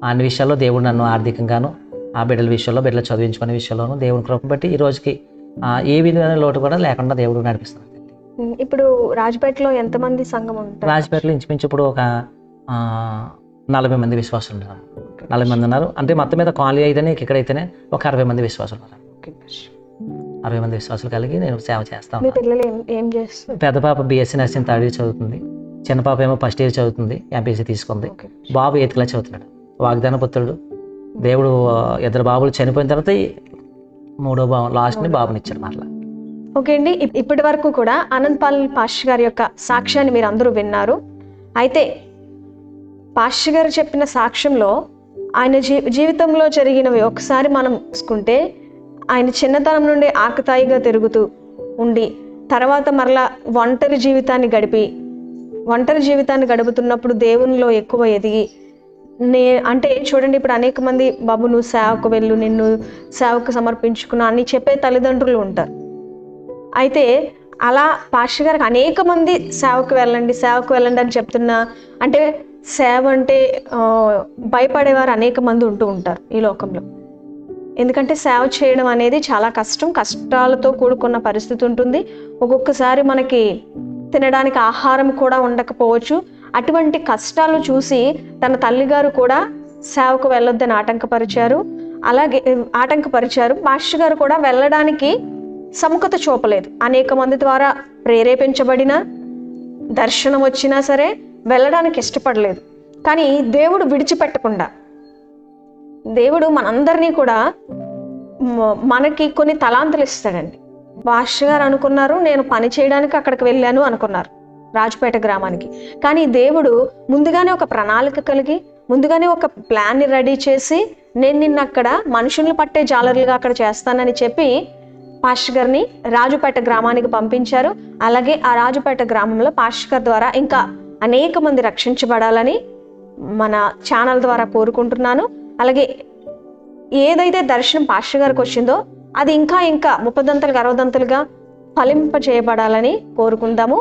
అన్ని విషయాల్లో దేవుడు నన్ను ఆర్థికంగాను, ఆ బిడ్డల విషయంలో, బిడ్డలు చదివించుకునే విషయంలోనూ దేవుని కృప బట్టి ఈ రోజుకి ఏ విధమైన లోటు కూడా లేకుండా దేవుడు నడిపిస్తున్నాడు. ఇప్పుడు రాజపేటలో ఎంతమంది సంఘం ఉంటారు? రాజపేటలో ఇంచుమించు ఇప్పుడు ఒక 40 మంది విశ్వాసులు ఉన్నారు. 40 మంది ఉన్నారు. అంటే మొత్తం మీద కాలనీ అయితేనే ఇక్కడైతేనే ఒక 60 మంది విశ్వాసులు ఉన్నారు. 60 మంది విశ్వాసులు కలిగి నేను సేవ చేస్తాను. పెద్ద పాప BSc నర్సింగ్ 3rd year చదువుతుంది, చిన్న పాప ఏమో 1st year చదువుతుంది, MPSc తీసుకుంది. బాబు 8th class చదువుతున్నాడు. వాగ్దాన పుత్రుడు. దేవుడు 2 బాబులు చనిపోయిన తర్వాత 3వ లాస్ట్ని బాబునిచ్చాడు మరలా. ఓకే అండి, ఇప్పటి వరకు కూడా ఆనందపాల్ పాస్టర్ గారి యొక్క సాక్ష్యాన్ని మీరు అందరూ విన్నారు. అయితే పాస్టర్ గారు చెప్పిన సాక్ష్యంలో ఆయన జీవితంలో జరిగినవి ఒకసారి మనం చూసుకుంటే, ఆయన చిన్నతనం నుండి ఆకతాయిగా తిరుగుతూ ఉండి తర్వాత మరలా ఒంటరి జీవితాన్ని గడుపుతున్నప్పుడు దేవునిలో ఎక్కువ ఎదిగి అంటే చూడండి, ఇప్పుడు అనేక మంది బాబు నువ్వు సేవకు వెళ్ళు, నిన్ను సేవకు సమర్పించుకున్నా అని చెప్పే తల్లిదండ్రులు ఉంటారు. అయితే అలా పాస్టర్ గారికి అనేక మంది సేవకు వెళ్ళండి అని చెప్తున్నా, అంటే సేవ అంటే భయపడేవారు అనేక మంది ఉంటూ ఉంటారు ఈ లోకంలో. ఎందుకంటే సేవ చేయడం అనేది చాలా కష్టాలతో కూడుకున్న పరిస్థితి ఉంటుంది. ఒక్కొక్కసారి మనకి తినడానికి ఆహారం కూడా ఉండకపోవచ్చు. అటువంటి కష్టాలు చూసి తన తల్లిగారు కూడా సేవకు వెళ్ళొద్దని ఆటంకపరిచారు. పాస్టర్ గారు కూడా వెళ్ళడానికి సముఖత చూపలేదు. అనేక మంది ద్వారా ప్రేరేపించబడిన దర్శనం వచ్చినా సరే వెళ్ళడానికి ఇష్టపడలేదు. కానీ దేవుడు విడిచిపెట్టకుండా, దేవుడు మనందరినీ కూడా మనకి కొన్ని తలాంతులు ఇస్తాడండి. పాస్టర్ గారు అనుకున్నారు, నేను పని చేయడానికి అక్కడికి వెళ్ళాను అనుకున్నారు, రాజపేట గ్రామానికి. కానీ దేవుడు ముందుగానే ఒక ప్రణాళిక కలిగి, ముందుగానే ఒక ప్లాన్ని రెడీ చేసి, నేను నిన్న అక్కడ మనుషుల్ని పట్టే జాలర్లుగా అక్కడ చేస్తానని చెప్పి పాస్టర్ గారిని రాజుపేట గ్రామానికి పంపించారు. అలాగే ఆ రాజుపేట గ్రామంలో పాస్టర్ గారి ద్వారా ఇంకా అనేక మంది రక్షించబడాలని మన ఛానల్ ద్వారా కోరుకుంటున్నాను. అలాగే ఏదైతే దర్శనం పాస్టర్ గారికి వచ్చిందో అది ఇంకా 30 దంతలుగా 60 దంతలుగా ఫలింప చేయబడాలని కోరుకుందాము.